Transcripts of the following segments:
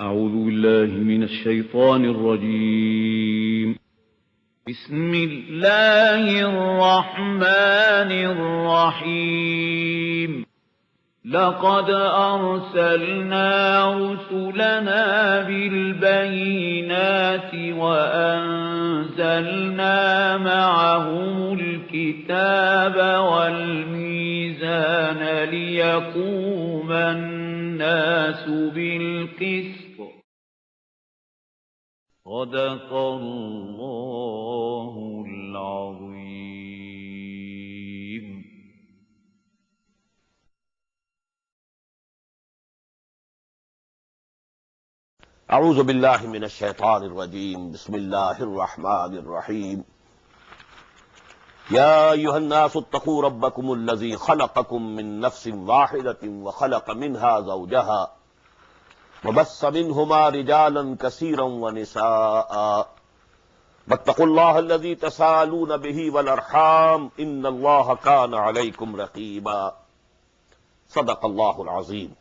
أعوذ بالله من الشيطان الرجيم. بسم الله الرحمن الرحيم. لقد أرسلنا رسلنا بالبينات وأنزلنا معهم الكتاب والميزان ليقوم الناس بالقسط. صدق الله العظيم. أعوذ بالله من الشيطان الرجيم. بسم الله الرحمن الرحيم. يا أيها الناس اتقوا ربكم الذي خلقكم من نفس واحدة وخلق منها زوجها وبث منهما رجالا كثيرا ونساء واتقوا الله الذي تساءلون به والأرحام إن الله كان عليكم رقيبا. صدق الله العظيم.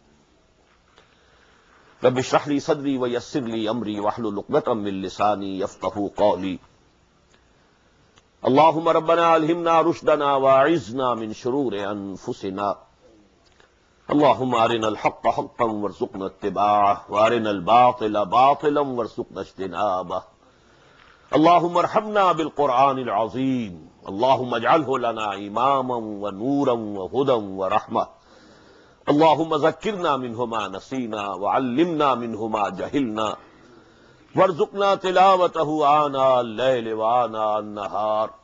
رب اشرح لي صدري ويسر لي أمري واحلل عقدة من لساني يفقهوا قولي. اللهم ربنا ألهمنا رشدنا وأعذنا من شرور أنفسنا. اللهم أرنا الحق حقا وارزقنا اتباعه وأرنا الباطل باطلا وارزقنا اجتنابه. اللهم ارحمنا بالقرآن العظيم. اللهم اجعله لنا إماما ونورا وهدى ورحمة. اللهم ذكرنا منه ما نسينا وعلمنا منه ما جهلنا وارزقنا تلاوته آناء الليل وآناء النهار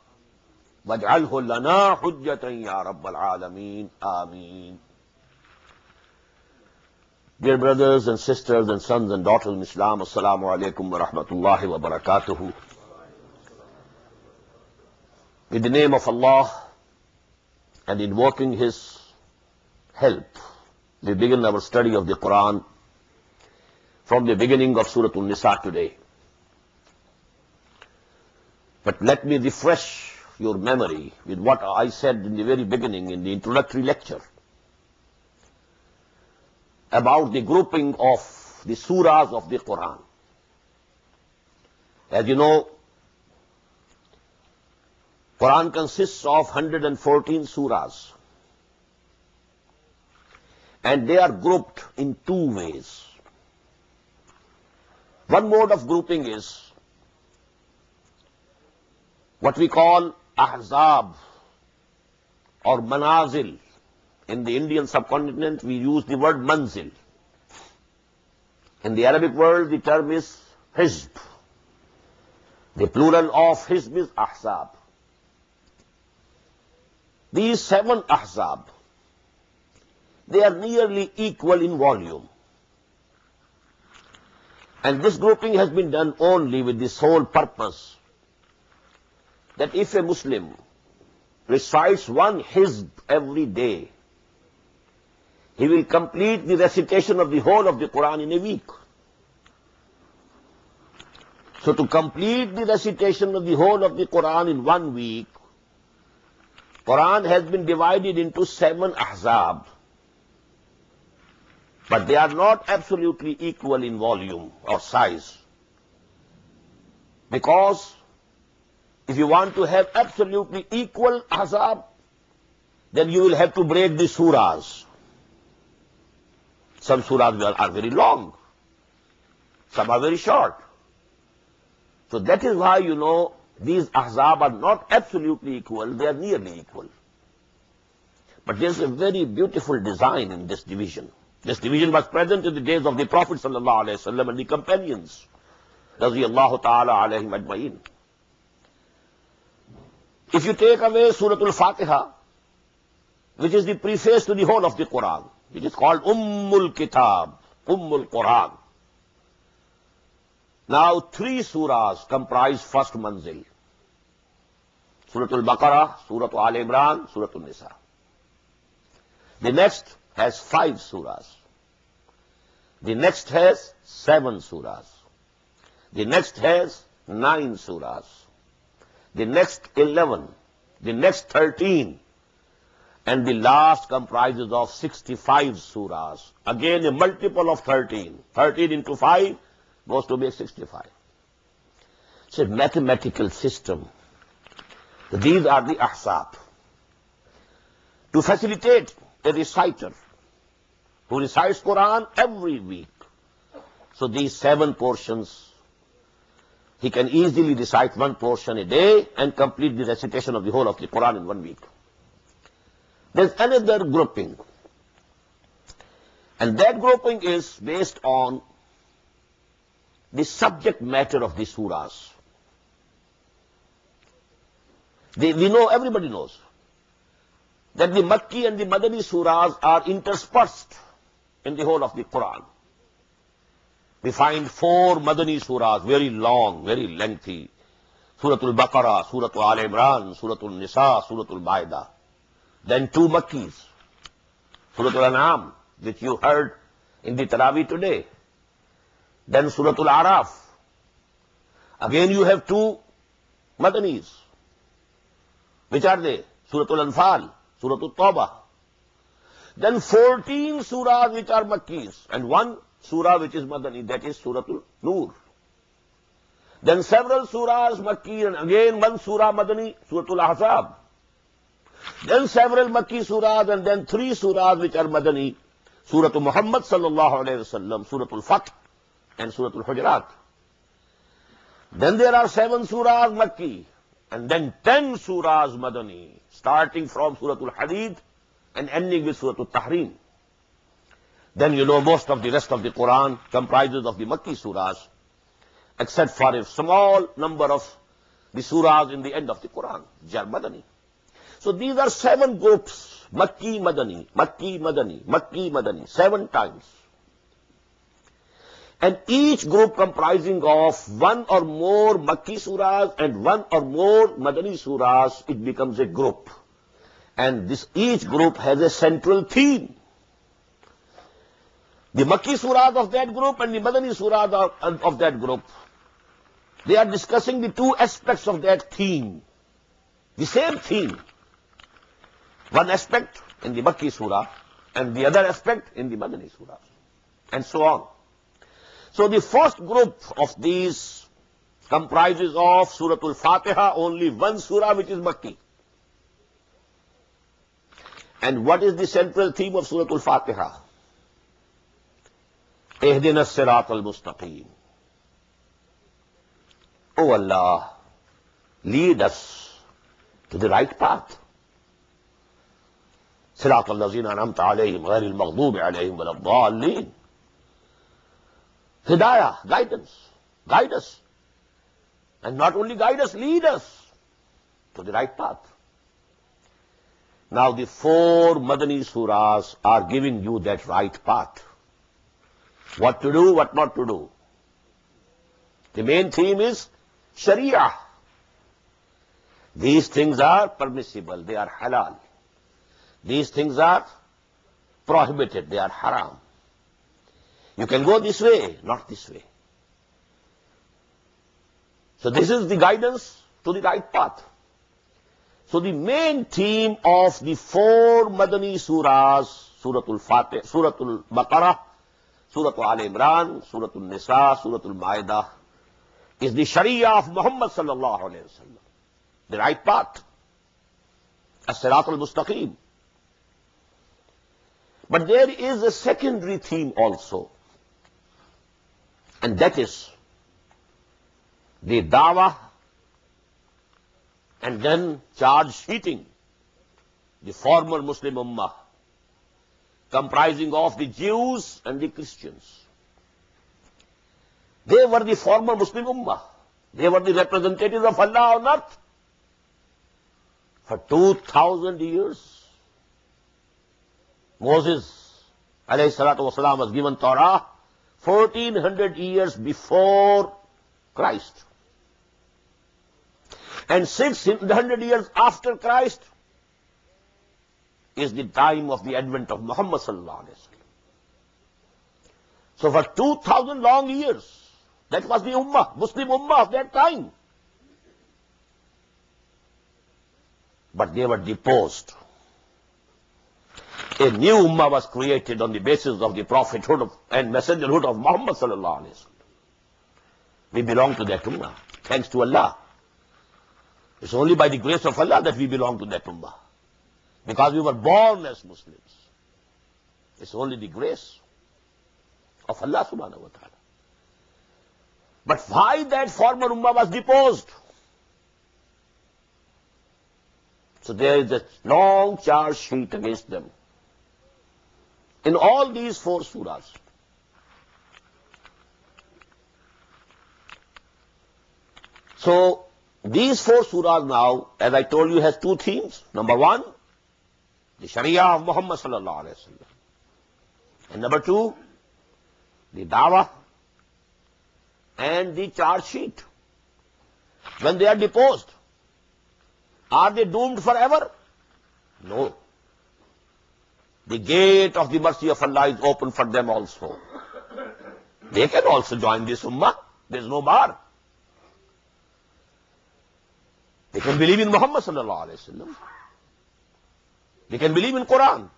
واجعله لنا حجة يا رب العالمين. آمين. Dear brothers and sisters and sons and daughters in Islam, Assalamu alaikum wa rahmatullahi wa barakatuhu. With the name of Allah and invoking His help, we begin our study of the Quran from the beginning of Surah An-Nisa today. But let me refresh your memory with what I said in the very beginning in the introductory lecture about the grouping of the surahs of the Quran. As you know, Quran consists of 114 surahs, and they are grouped in two ways. One mode of grouping is what we call ahzab or manazil. In the Indian subcontinent, we use the word manzil. In the Arabic world, the term is hizb. The plural of hizb is ahzab. These 7 ahzab, they are nearly equal in volume. And this grouping has been done only with the sole purpose that if a Muslim recites one hizb every day, he will complete the recitation of the whole of the Quran in a week. So to complete the recitation of the whole of the Quran in 1 week, Quran has been divided into 7 ahzab. But they are not absolutely equal in volume or size. Because if you want to have absolutely equal ahzab, then you will have to break the surahs. Some surahs are very long. Some are very short. So that is why, these ahzab are not absolutely equal, they are nearly equal. But there is a very beautiful design in this division. This division was present in the days of the Prophet ﷺ and the companions, radiyallahu ta'ala alayhim ajma'in. If you take away Surah Al-Fatiha, which is the preface to the whole of the Quran, which is called Ummul Kitab, Ummul Quran. Now 3 surahs comprise first manzil. Surah Al-Baqarah, Surah Al-Imran, Surah An-Nisa. The next has 5 surahs. The next has 7 surahs. The next has 9 surahs. The next 11. The next 13. and the last comprises of 65 surahs. Again, a multiple of 13. 13 into 5 goes to be 65. It's a mathematical system. These are the ahsab. To facilitate a reciter who recites Quran every week. So these 7 portions, he can easily recite 1 portion a day and complete the recitation of the whole of the Quran in 1 week. There's another grouping. And that grouping is based on the subject matter of the surahs. We know, everybody knows, that the Makki and the Madani surahs are interspersed in the whole of the Quran. We find 4 Madani surahs, very long, very lengthy. Suratul Baqarah, Suratul Al Imran, Suratul Nisa, Suratul Ma'idah. Then 2 Makkis, Suratul An'am, which you heard in the Taraweeh today. Then Suratul Araf. Again you have 2 Madanis. Which are they? Suratul Anfal, Suratul Tawbah. Then 14 surahs which are Makkis, and 1 surah which is Madani, that is Suratul Nur. Then several surahs Makki, and again 1 surah Madani, Suratul Ahzab. Then several Makki surahs, and then 3 surahs which are Madani, Suratul Muhammad sallallahu alayhi wasallam, Suratul Fath, and Suratul Hujurat. Then there are 7 surahs Makki, and then 10 surahs Madani, starting from Suratul Hadid and ending with Suratul Tahrim. Then you know most of the rest of the Quran comprises of the Makki surahs, except for a small number of the surahs in the end of the Quran, which are Madani. So these are 7 groups, Makki Madani, Makki Madani, Makki Madani, 7 times. And each group comprising of 1 or more Makki surahs and 1 or more Madani surahs, it becomes a group. And each group has a central theme. The Makki surahs of that group and the Madani surahs of that group, they are discussing the 2 aspects of that theme. The same theme. One aspect in the Makki surah and the other aspect in the Madani surah. And so on. So the first group of these comprises of Suratul Fatiha, only 1 surah which is Makki. And what is the central theme of Suratul Fatiha? Ihdina as-sirat al-mustaqim. Oh Allah, lead us to the right path. Sirat al-lazina an'amta alayhim ghayri al-maghdubi alayhim wa ad-dallin. Hidayah, guidance, guide us. And not only guide us, lead us to the right path. Now the 4 Madani surahs are giving you that right path. What to do, what not to do. The main theme is Sharia. These things are permissible, they are halal. These things are prohibited, they are haram. You can go this way, not this way. So this is the guidance to the right path. So the main theme of the 4 Madani surahs, Suratul Fatih, Suratul Baqarah, Suratul Al Imran, Suratul Nisa, Suratul Ma'idah, is the Sharia of Muhammad sallallahu alayhi wa sallam. The right path. As-sirat al-mustaqim. But there is a secondary theme also. And that is the dawah and then charge sheeting the former Muslim Ummah, comprising of the Jews and the Christians. They were the former Muslim Ummah. They were the representatives of Allah on earth. For 2,000 years, Moses, alayhi salatu wasalam, was given Torah 1,400 years before Christ. And 600 years after Christ is the time of the advent of Muhammad sallallahu alaihi wasallam. So for 2,000 long years, that was the Ummah, Muslim Ummah of that time. But they were deposed. A new ummah was created on the basis of the prophethood and messengerhood of Muhammad sallallahu alaihi wasallam. We belong to that ummah, thanks to Allah. It's only by the grace of Allah that we belong to that ummah. Because we were born as Muslims. It's only the grace of Allah subhanahu wa ta'ala. But why that former ummah was deposed? So there is a long charge sheet against them. In all these 4 surahs. So these 4 surahs now, as I told you, has 2 themes. Number 1, the Sharia of Muhammad sallallahu alaihi wasallam. And number 2, the dawah and the charge sheet. When they are deposed, are they doomed forever? No. The gate of the mercy of Allah is open for them also. They can also join this ummah. There is no bar. They can believe in Muhammad sallallahu alaihi wasallam. They can believe in Quran.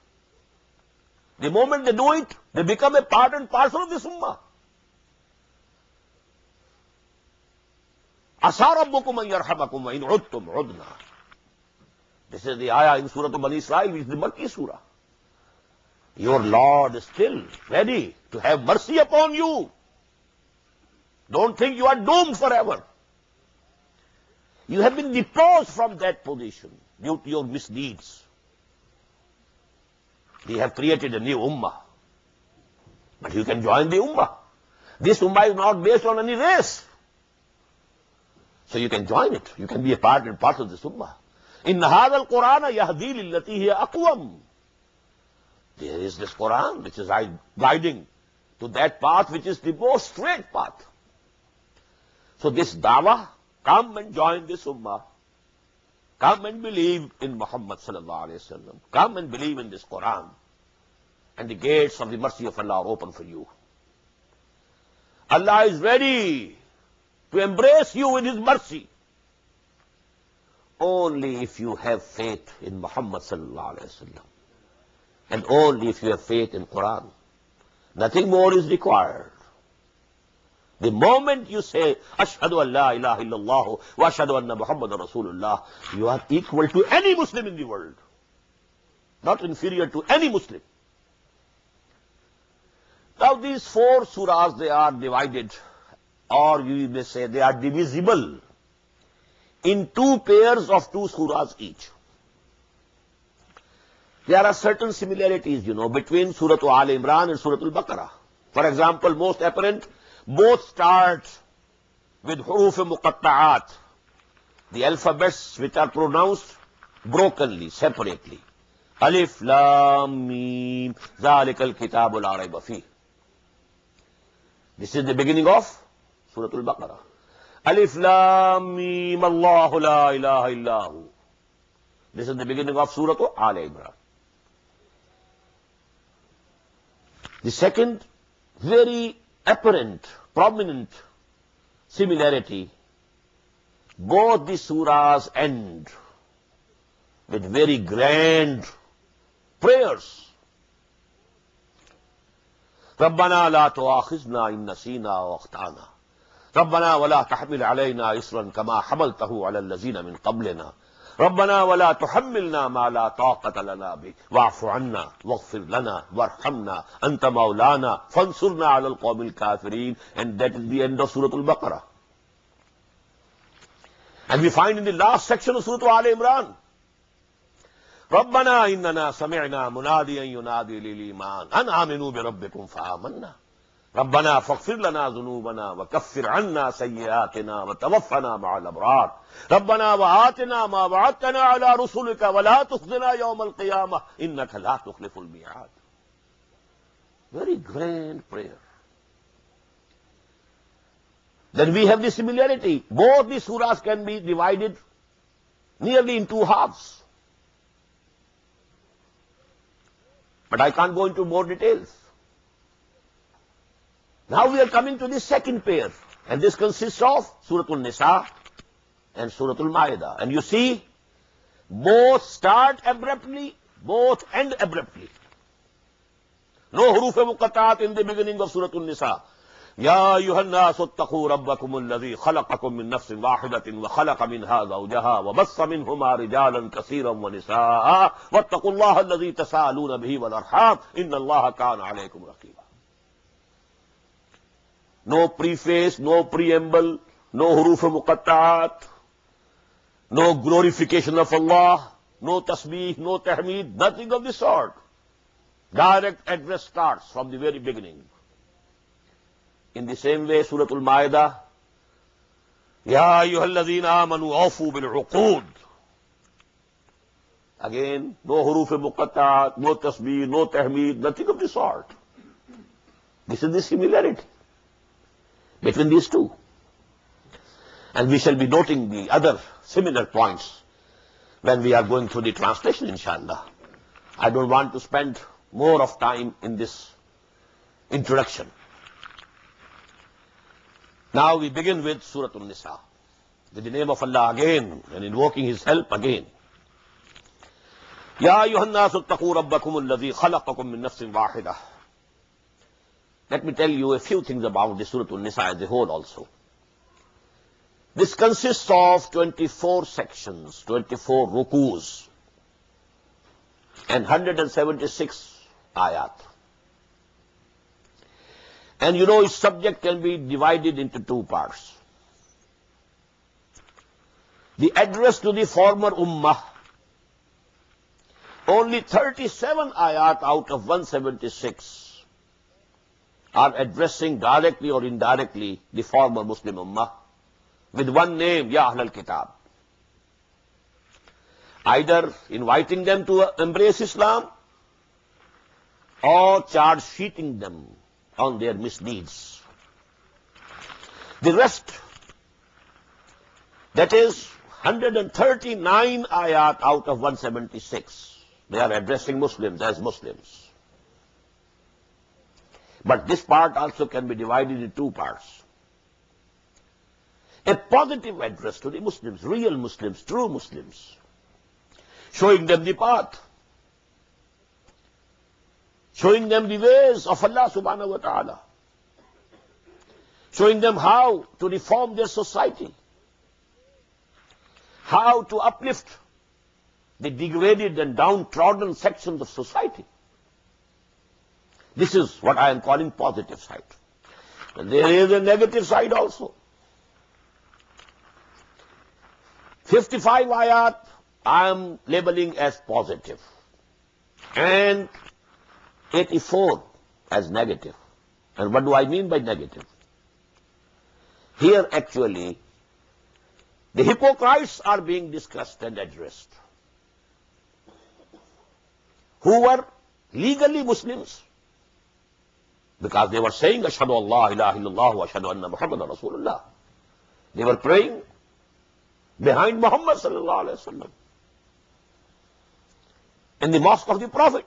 The moment they do it, they become a part and parcel of this ummah. Asa rabbukum an yarhamakum wa in udtum udna. This is the ayah in Surah Bani Israel, which is the Makki surah. Your Lord is still ready to have mercy upon you. Don't think you are doomed forever. You have been deposed from that position due to your misdeeds. We have created a new ummah. But you can join the ummah. This ummah is not based on any race. So you can join it. You can be a part and parcel of this ummah. Inna hadha al-Qur'ana yahdi lillati hiya aqwam. There is this Quran which is guiding to that path which is the most straight path. So this dawah, come and join this ummah. Come and believe in Muhammad sallallahu alaihi wasallam. Come and believe in this Quran. And the gates of the mercy of Allah are open for you. Allah is ready to embrace you in His mercy. Only if you have faith in Muhammad sallallahu alaihi wasallam. And only if you have faith in Quran. Nothing more is required. The moment you say, Ashhadu an la ilaha illallah wa ashhadu anna Muhammadan Rasulullah, you are equal to any Muslim in the world. Not inferior to any Muslim. Now these 4 surahs, they are divided, or you may say they are divisible in 2 pairs of 2 surahs each. There are certain similarities, between Surah Al Imran and Surah Al-Baqarah. For example, most apparent, both start with huruf muqatta'at, the alphabets which are pronounced brokenly, separately. Alif, Lam, Mim, Zalikal Kitabul la rayba fih. This is the beginning of Surah Al-Baqarah. Alif, Lam, Mim, Allahu la ilaha illahu. This is the beginning of Surah Al Imran. The second, very apparent, prominent similarity, both the surahs end with very grand prayers. ربنا لا تؤاخذنا إن نسينا وأخطأنا ربنا ولا تحمل علينا إصرا كما حملته على الذين من قبلنا ربنا ولا تحملنا ما لا طاقة لنا به واعف عنا واغفر لنا وارحمنا أنت مولانا فانصرنا على القوم الكافرين. And that is the end of Surah Al-Baqarah. And we find in the last section of Surah Al Imran, ربنا إننا سمعنا مناديا ينادي للإيمان أن آمنوا بربكم فآمنا ربنا فاغفر لنا ذنوبنا وكفر عنا سيئاتنا وتوفنا مع الأبرار ربنا وآتنا ما وعدتنا على رسلك ولا تخزنا يوم القيامة إنك لا تخلف الميعاد. Very grand prayer. Then we have the similarity. Both the surahs can be divided nearly in 2 halves. But I can't go into more details. Now we are coming to the second pair. And this consists of Surah Al-Nisa and Surah Al-Ma'idah. And you see, both start abruptly, both end abruptly. No huruf muqatta'at in the beginning of Surah An-Nisa. يا أيها الناس اتقوا ربكم الذي خلقكم من نفس واحدة وخلق منها زوجها وبث منهما رجالا كثيرا ونساء واتقوا الله الذي تساءلون به والأرحام إن الله كان عليكم رقيبا. No preface, no preamble, no huruf muqatta'at, no glorification of Allah, no tasbih, no tahmeed, nothing of the sort. Direct address starts from the very beginning. In the same way, Surah Al-Ma'idah, Ya ayyuhalladhina amanu awfu bil-uqud. Again, no huruf muqatta'at, no tasbih, no tahmeed, nothing of the sort. This is the similarity between these two. And we shall be noting the other similar points when we are going through the translation, inshallah. I don't want to spend more of time in this introduction. Now we begin with Surah An-Nisa. With the name of Allah again, and invoking His help again. Ya ayyuhan nasu attaqu rabbakum alladhi khalaqakum min nafsin wahidah. Let me tell you a few things about the Surah An-Nisa as a whole also. This consists of 24 sections, 24 rukus, and 176 ayat. And you know, its subject can be divided into two parts. The address to the former ummah, only 37 ayat out of 176 are addressing directly or indirectly the former Muslim ummah with one name, Ya Ahlal Kitab. Either inviting them to embrace Islam or charge sheeting them on their misdeeds. The rest, that is 139 ayat out of 176, they are addressing Muslims as Muslims. But this part also can be divided into two parts. A positive address to the Muslims, real Muslims, true Muslims, showing them the path, showing them the ways of Allah subhanahu wa ta'ala, showing them how to reform their society, how to uplift the degraded and downtrodden sections of society. This is what I am calling positive side. And there is a negative side also. 55 ayat I am labeling as positive, and 84 as negative. And what do I mean by negative? Here actually the hypocrites are being discussed and addressed, who were legally Muslims because they were saying Ashhadu Allah ilaha illallah wa ashhadu anna Muhammadan Rasulullah. They were praying behind Muhammad sallallahu alaihi wasallam in the mosque of the Prophet.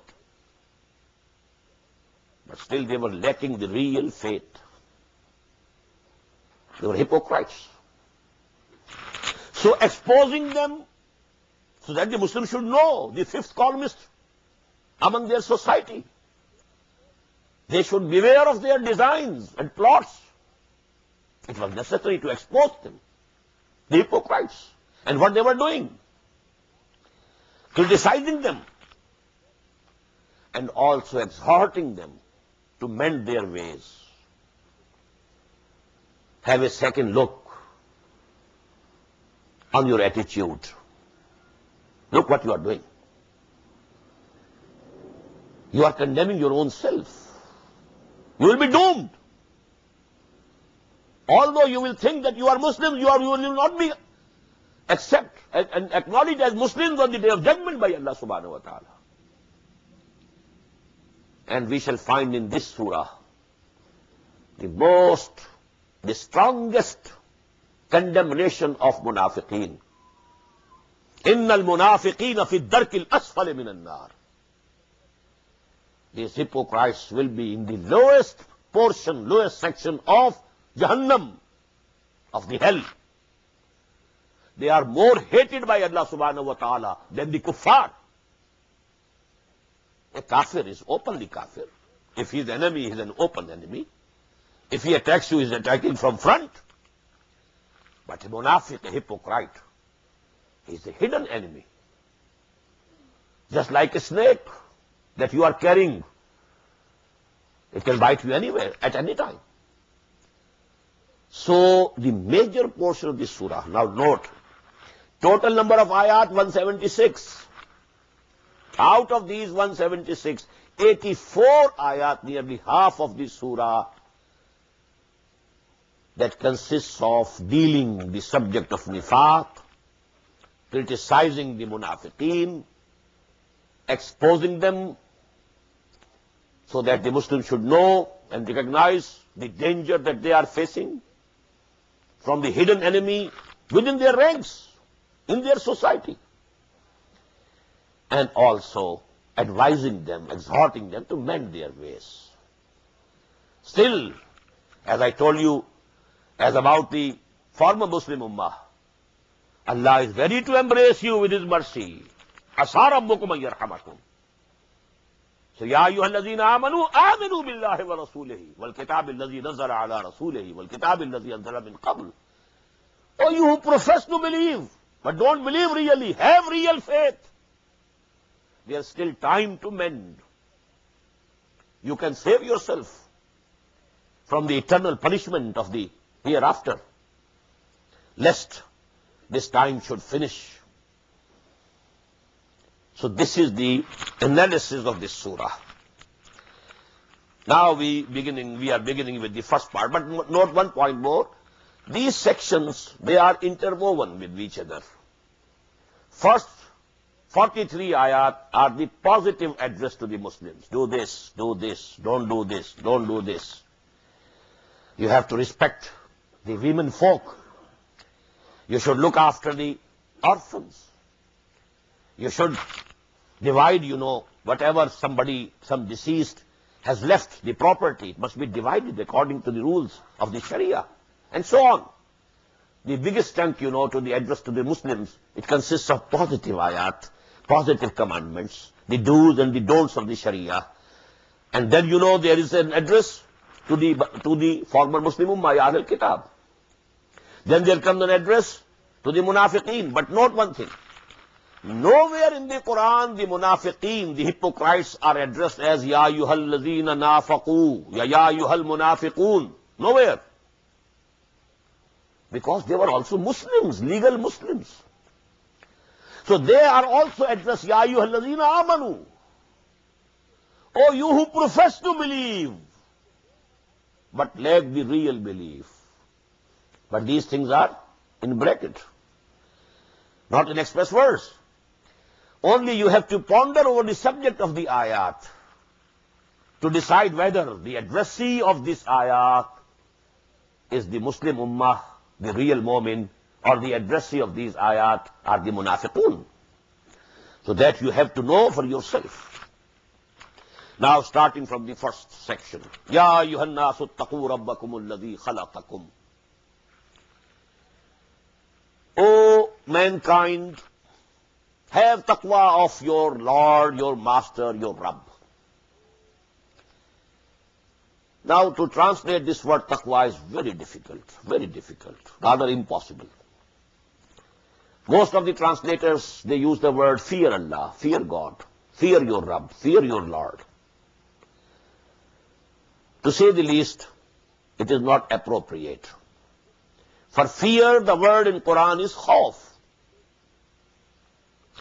But still they were lacking the real faith. They were hypocrites. So exposing them so that the Muslims should know the fifth columnist among their society. They should beware of their designs and plots. It was necessary to expose them, the hypocrites, and what they were doing, criticizing them, and also exhorting them to mend their ways. Have a second look on your attitude. Look what you are doing. You are condemning your own self. You will be doomed. Although you will think that you are Muslims, you will not be accepted and acknowledged as Muslims on the day of judgment by Allah subhanahu wa ta'ala. And we shall find in this surah the strongest condemnation of munafiqeen. Innal munafiqeen fi ad-darki al-asfali min an-nar. These hypocrites will be in the lowest portion, lowest section of Jahannam, of the hell. They are more hated by Allah subhanahu wa ta'ala than the kuffar. A kafir is openly kafir. If he is enemy, he is an open enemy. If he attacks you, he is attacking from front. But a munafiq, a hypocrite, he is a hidden enemy. Just like a snake that you are carrying. It can bite you anywhere, at any time. So, the major portion of this surah, now note, total number of ayat 176. Out of these 176, 84 ayat, nearly half of this surah, that consists of dealing the subject of nifaq, criticizing the munafiqeen, exposing them, so that the Muslims should know and recognize the danger that they are facing from the hidden enemy within their ranks, in their society. And also advising them, exhorting them to mend their ways. Still, as I told you, as about the former Muslim Ummah, Allah is ready to embrace you with His mercy. Asar rabbukum an yarhamakum. So, Ya ayyuhallazina amanu, aminu billahi wa rasulihi, wal kitab allazi nazala ala rasulihi, wal kitab allazi anzala min qabl. Oh, you who profess to believe, but don't believe really, have real faith. There's still time to mend. You can save yourself from the eternal punishment of the hereafter, lest this time should finish. So this is the analysis of this surah. Now we are beginning with the first part, but note one point more. These sections, they are interwoven with each other. First 43 ayat are the positive address to the Muslims. Do this, don't do this, don't do this. You have to respect the women folk. You should look after the orphans. You should divide, whatever some deceased has left, the property, it must be divided according to the rules of the Sharia, and so on. The biggest chunk, to the address to the Muslims, it consists of positive ayat, positive commandments, the do's and the don'ts of the Sharia. And then, there is an address to the former Muslim Ummah, Ya Ahlul Kitab. Then there comes an address to the munafiqeen. But note one thing. Nowhere in the Quran the munafiqeen, the hypocrites, are addressed as Ya ayyuhal ladhina nafaqu, Ya ayyuhal munafiqun. Nowhere. Because they were also Muslims, legal Muslims. So they are also addressed, Ya ayyuhal ladhina amanu. Oh, you who profess to believe, but lack the real belief. But these things are in bracket, not in express verse. Only you have to ponder over the subject of the ayat to decide whether the addressee of this ayat is the Muslim Ummah, the real mu'min, or the addressee of these ayat are the munafiqun. So that you have to know for yourself. Now starting from the first section. Ya ayyuhan nasu ttaqu rabbakum alladhi khalaqakum. O mankind, have taqwa of your Lord, your Master, your Rabb. Now to translate this word taqwa is very difficult, rather impossible. Most of the translators, they use the word fear Allah, fear God, fear your Rabb, fear your Lord. To say the least, it is not appropriate. For fear, the word in Quran is khawf.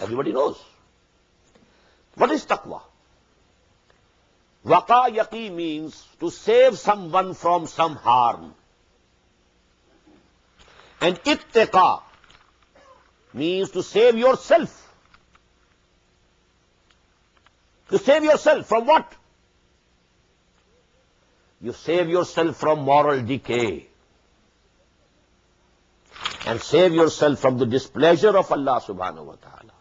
Everybody knows. What is taqwa? Waqa yaqi means to save someone from some harm. And ittaqa means to save yourself. To save yourself from what? You save yourself from moral decay. And save yourself from the displeasure of Allah subhanahu wa ta'ala.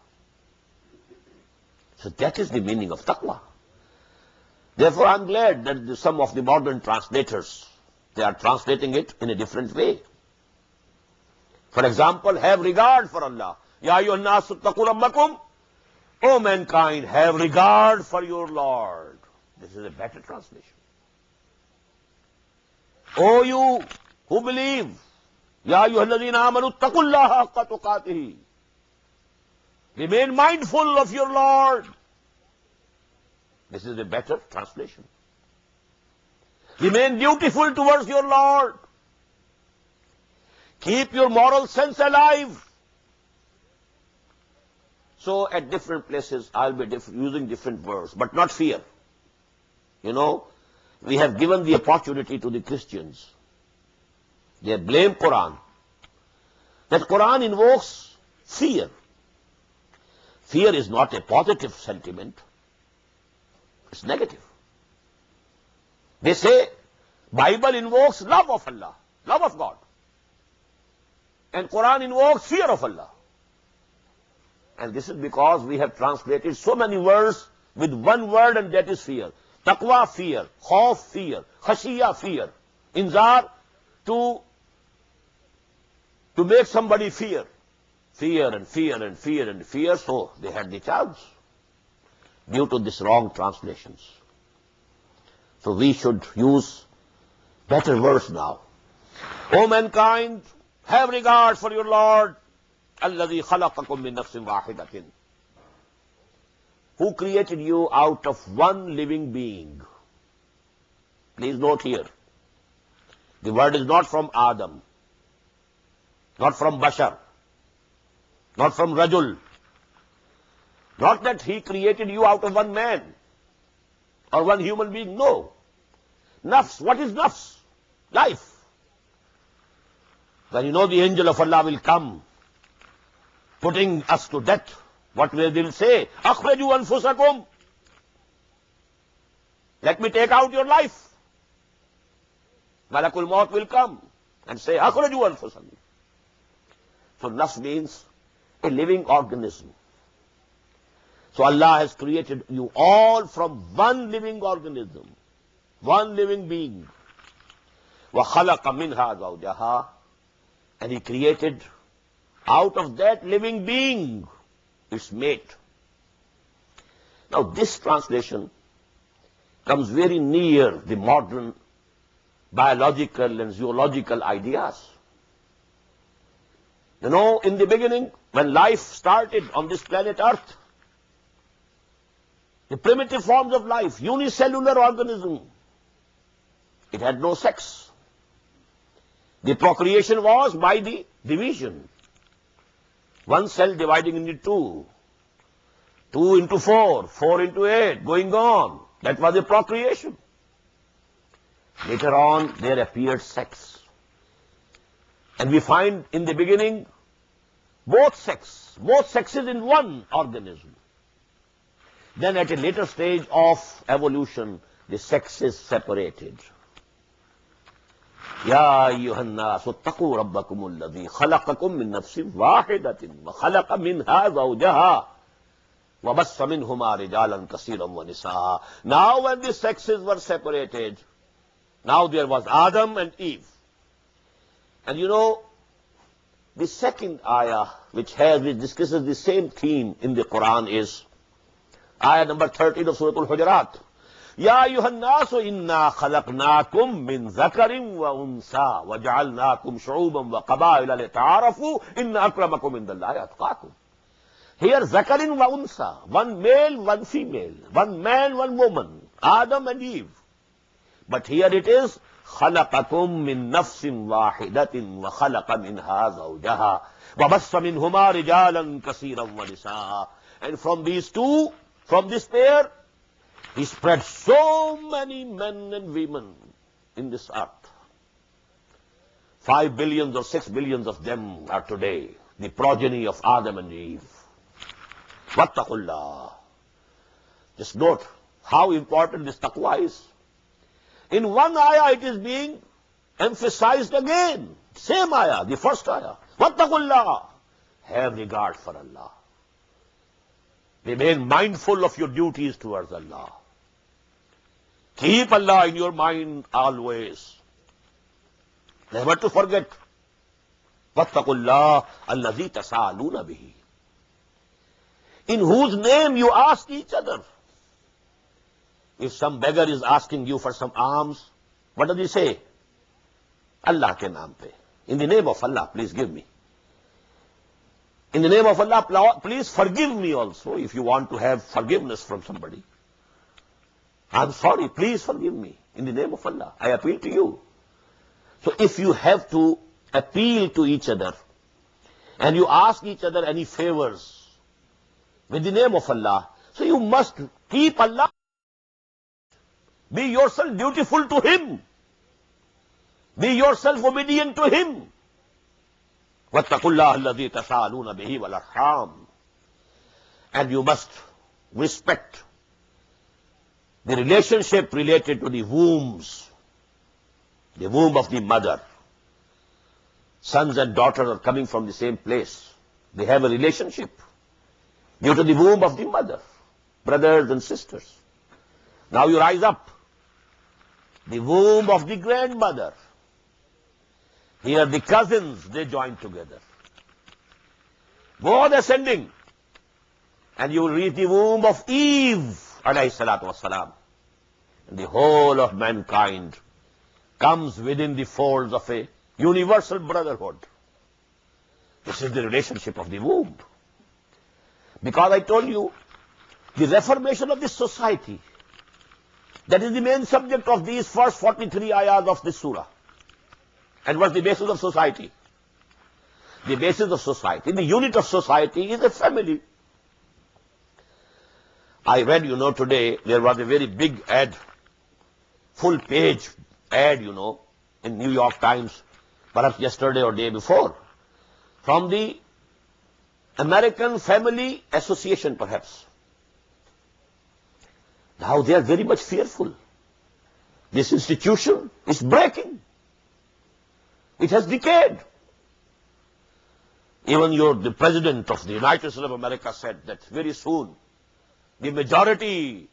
So that is the meaning of taqwa. Therefore, I'm glad that some of the modern translators, they are translating it in a different way. For example, have regard for Allah. Ya ayyuhan nasu ttaqu rabbakum. O mankind, have regard for your Lord. This is a better translation. O you who believe, Ya ayyuhalladhina amanu taqullaha haqqa tuqatihi. Remain mindful of your Lord. This is a better translation. Remain dutiful towards your Lord. Keep your moral sense alive. So at different places I'll be using different words, but not fear. You know, we have given the opportunity to the Christians. They blame Quran. That Quran invokes fear. Fear is not a positive sentiment. It's negative. They say Bible invokes love of Allah, love of God. And Quran invokes fear of Allah. And this is because we have translated so many words with one word, and that is fear. Taqwa, fear. Khawf, fear. Khashiyya, fear. Inzar, to make somebody fear. Fear and fear and fear and fear. So they had the chance due to this wrong translations. So we should use better words now. O mankind, have regard for your Lord. Alladhi khalaqakum min nafsin wahidatin. Who created you out of one living being. Please note here. The word is not from Adam, not from Bashar, not from Rajul. Not that he created you out of one man or one human being. No. Nafs. What is nafs? Life. When you know the angel of Allah will come, putting us to death, what will they say? Akhraju anfusakum. Let me take out your life. Malakul Maut will come and say, Akhraju anfusakum. So nafs means a living organism. So Allah has created you all from one living organism, one living being. وَخَلَقَ مِنْهَا زَوْجَهَا. And He created out of that living being its mate. Now this translation comes very near the modern biological and zoological ideas. You know, in the beginning, when life started on this planet Earth, the primitive forms of life, unicellular organism, it had no sex. The procreation was by the division. One cell dividing into two, 2 into 4, 4 into 8, going on. That was the procreation. Later on, there appeared sex. And we find in the beginning both sexes in one organism. Then at a later stage of evolution, the sexes separated. Ya ayyuhan nasu attaqu rabbakum alladhi khalaqakum min nafsin wahidatin wa khalaqa minha zawjaha wa bassa minhuma rijalan kaseeran wa nisaa. Now when the sexes were separated, now there was Adam and Eve. And you know, the second ayah which discusses the same theme in the Quran is ayah number 13 of Surah Al-Hujurat. Ya ayyuhan nasu inna khalaqnakum min zakarin wa unsa wa ja'alnakum shu'uban wa qabaila lita'arafu inna akramakum indallahi atqakum. Here zakarin wa unsa, one male, one female, one man, one woman, Adam and Eve. But here it is khalaqakum min nafsin wahidatin wa khalaqa minha zawjaha wa bassa minhuma rijalan kaseeran wa nisaa. And from these two, from this pair, He spread so many men and women in this earth. 5 billion or 6 billion of them are today the progeny of Adam and Eve. Wattaqullah. Just note how important this taqwa is. In one ayah it is being emphasized again. Same ayah, the first ayah. Wattaqullah. Have regard for Allah. Remain mindful of your duties towards Allah. Keep Allah in your mind always. Never to forget. Wattaqullah allazi tasaaluna bihi. In whose name you ask each other. If some beggar is asking you for some alms, what does he say? Allah ke naam pe. In the name of Allah, please give me. In the name of Allah, please forgive me also if you want to have forgiveness from somebody. I'm sorry, please forgive me. In the name of Allah, I appeal to you. So if you have to appeal to each other and you ask each other any favors with the name of Allah, so you must keep Allah. Be yourself dutiful to Him. Be yourself obedient to Him. وَاتَّقُوا اللَّهَ الَّذِي تَسَأَلُونَ بِهِ وَالْأَرْحَامَ. And you must respect the relationship related to the wombs, the womb of the mother. Sons and daughters are coming from the same place. They have a relationship due to the womb of the mother, brothers and sisters. Now you rise up. The womb of the grandmother. Here the cousins, they join together. Go on ascending. And you will reach the womb of Eve, alayhi salatu wassalam. And the whole of mankind comes within the folds of a universal brotherhood. This is the relationship of the womb. Because I told you, the reformation of this society, that is the main subject of these first 43 ayahs of this surah. And what's the basis of society? The basis of society, the unit of society is a family. I read, today there was a very big ad, full page ad, in New York Times, perhaps yesterday or day before, from the American Family Association, perhaps. Now they are very much fearful. This institution is breaking. It has decayed. Even the President of the United States of America said that very soon the majority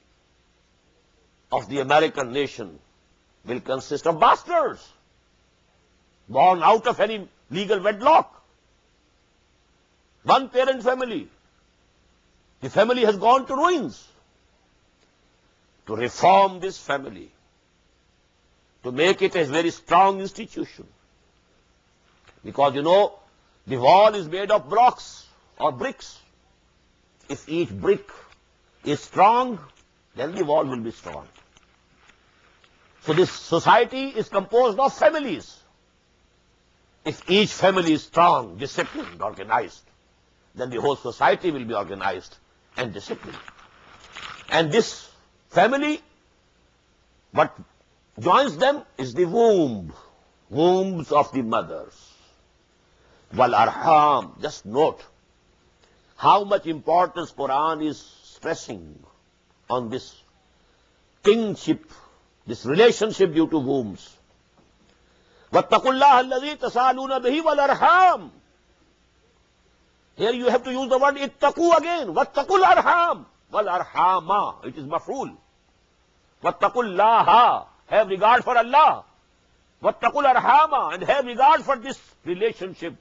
of the American nation will consist of bastards, born out of any legal wedlock. One parent family. The family has gone to ruins. To reform this family, to make it a very strong institution. Because the wall is made of blocks or bricks. If each brick is strong, then the wall will be strong. So this society is composed of families. If each family is strong, disciplined, organized, then the whole society will be organized and disciplined. And this family, what joins them is the wombs of the mothers. Wal arham, just note how much importance Quran is stressing on this kingship, this relationship due to wombs. وَاتَّقُوا اللَّهَ الَّذِي تَسَأَلُونَ بِهِ وَالْأَرْحَامَ. Here you have to use the word ittaqu again. وَاتَّقُوا الْأَرْحَامَ وَالْأَرْحَامَ. It is maf'ul. وَاتَّقُوا اللَّهَ. Have regard for Allah. وَاتَّقُوا الْأَرْحَامَ. And have regard for this relationship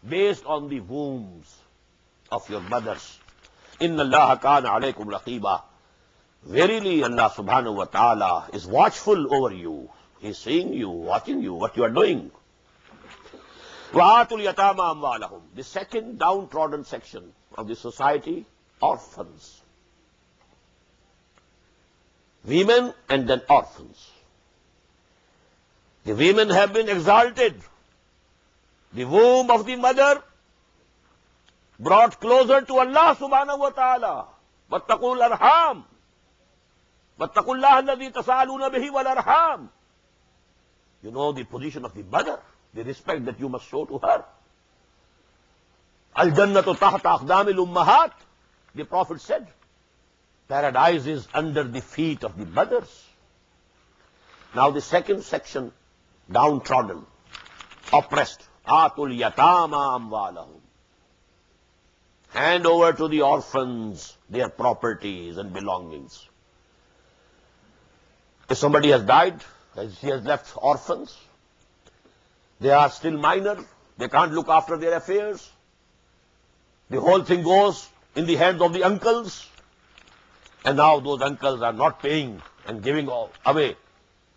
based on the wombs of your mothers. Inna Allah kana alaykum raqiba. Verily Allah subhanahu wa ta'ala is watchful over you. He is seeing you, watching you, what you are doing. وَآتُوا الْيَتَامَ أَمْوَالَهُمْ. The second downtrodden section of the society, orphans. Women and then orphans. The women have been exalted. The womb of the mother brought closer to Allah subhanahu wa ta'ala. وَاتَّقُوا الْأَرْحَامَ وَاتَّقُوا اللَّهَ الَّذِي تَسَأَلُونَ بِهِ وَالْأَرْحَامَ. You know the position of the mother, the respect that you must show to her. Al-Jannatu tahta aqdamil ummahat. The Prophet said, paradise is under the feet of the mothers. Now the second section, downtrodden, oppressed. Atul yatama amwalahum. Hand over to the orphans their properties and belongings. If somebody has died, he has left orphans, they are still minor, they can't look after their affairs, the whole thing goes in the hands of the uncles. And now those uncles are not paying and giving away,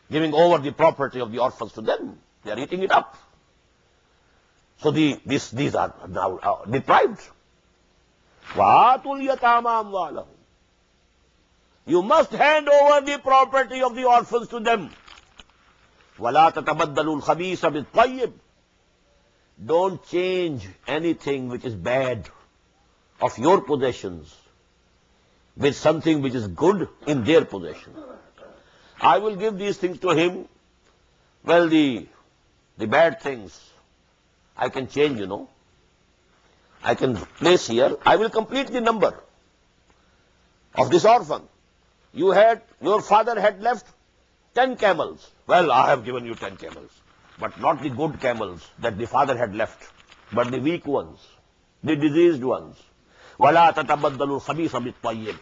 giving over the property of the orphans to them. They are eating it up. So these are now deprived. وَآتُوا الْيَتَامَى أَمْوَالَهُمْ. You must hand over the property of the orphans to them. وَلَا تَتَبَدَّلُوا الْخَبِيثَ بِالطَّيِّبِ. Don't change anything which is bad of your possessions with something which is good in their possession. I will give these things to him. Well, the bad things I can change, I can place here. I will complete the number of this orphan. Your father had left 10 camels. Well, I have given you 10 camels, but not the good camels that the father had left, but the weak ones, the diseased ones. وَلَا تَتَبَدَّلُوا الْخَبِيثَ بِالطَّيِّبِ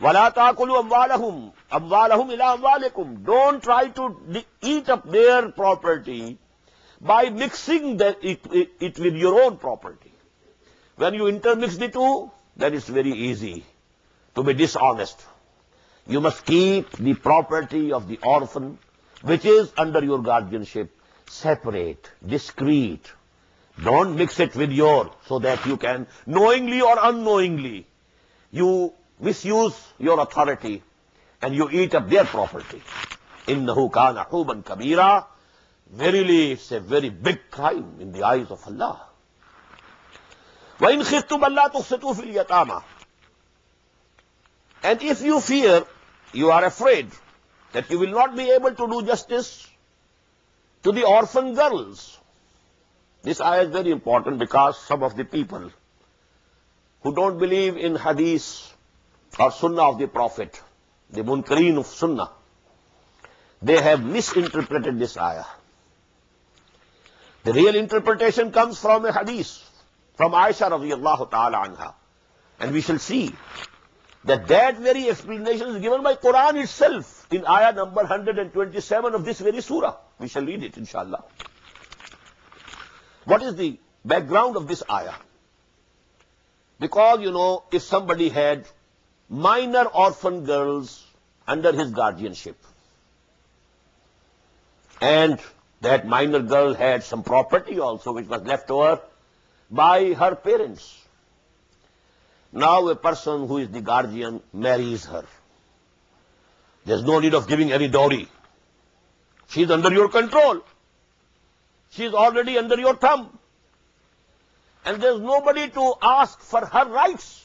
وَلَا تَأْكُلُوا أَمْوَالَهُمْ إِلَىٰ أَمْوَالِكُمْ. Don't try to eat up their property by mixing it with your own property. When you intermix the two, then it's very easy to be dishonest. You must keep the property of the orphan, which is under your guardianship, separate, discreet. Don't mix it with yours, so that you can, knowingly or unknowingly, you misuse your authority and you eat up their property. إِنَّهُ كَانَ حُوبًا كَبِيرًا. Verily, it's a very big crime in the eyes of Allah. وَإِنْ خِفْتُمْ أَلَّا تُقْسِطُوا فِي الْيَتَامَى. And if you fear, you are afraid that you will not be able to do justice to the orphan girls. This ayah is very important because some of the people who don't believe in hadith or sunnah of the Prophet, the munkareen of sunnah, they have misinterpreted this ayah. The real interpretation comes from a hadith from Aisha radiyallahu ta'ala anha. And we shall see that very explanation is given by Quran itself in ayah number 127 of this very surah. We shall read it, inshallah. What is the background of this ayah? Because, if somebody had minor orphan girls under his guardianship, and that minor girl had some property also which was left over by her parents. Now a person who is the guardian marries her. There's no need of giving any dowry. She's under your control. She's already under your thumb. And there's nobody to ask for her rights.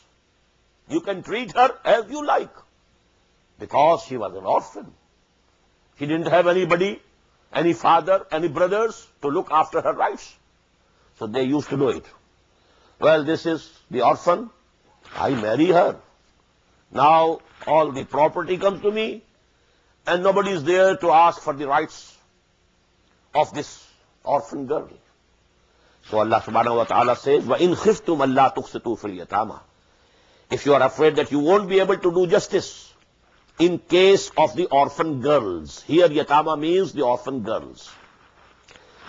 You can treat her as you like. Because she was an orphan. She didn't have anybody, any father, any brothers to look after her rights. So they used to do it. Well, this is the orphan. I marry her. Now all the property comes to me and nobody is there to ask for the rights of this orphan girl. So Allah subhanahu wa ta'ala says, وَإِنْ خِفْتُمْ أَلَّا تُقْسِطُوا فِي الْيَتَامَى. If you are afraid that you won't be able to do justice in case of the orphan girls. Here yatama means the orphan girls.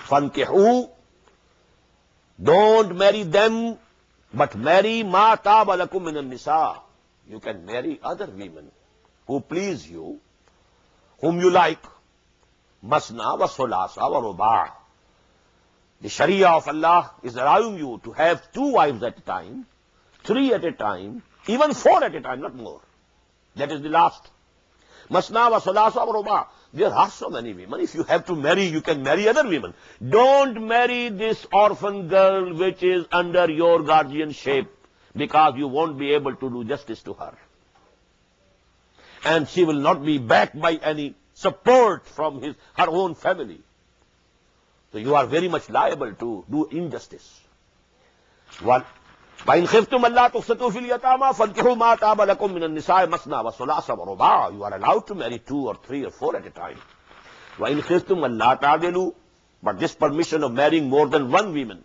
فَانْكِحُوا. Don't marry them, but marry مَا تَابَ لَكُم مِّنَ النِّسَاءِ. You can marry other women who please you, whom you like. Masna wa sulasa wa ruba'. The Sharia of Allah is allowing you to have 2 wives at a time, 3 at a time, even 4 at a time, not more. That is the last. Masna wa sulasa wa ruba'. There are so many women. If you have to marry, you can marry other women. Don't marry this orphan girl which is under your guardianship, because you won't be able to do justice to her. And she will not be backed by any support from her own family. So you are very much liable to do injustice. One. وَإِنْ خِفْتُمْ أَلَّا تُقْسِطُوا فِي الْيَتَامَى فَانكِحُوا مَا طَابَ لَكُم مِّنَ النِّسَاءِ مَثْنَىٰ وَثُلَاثَ وَرُبَاعَ. You are allowed to marry 2 or 3 or 4 at a time. وَإِنْ خِفْتُمْ أَلَّا تَعْدِلُوا. But this permission of marrying more than 1 woman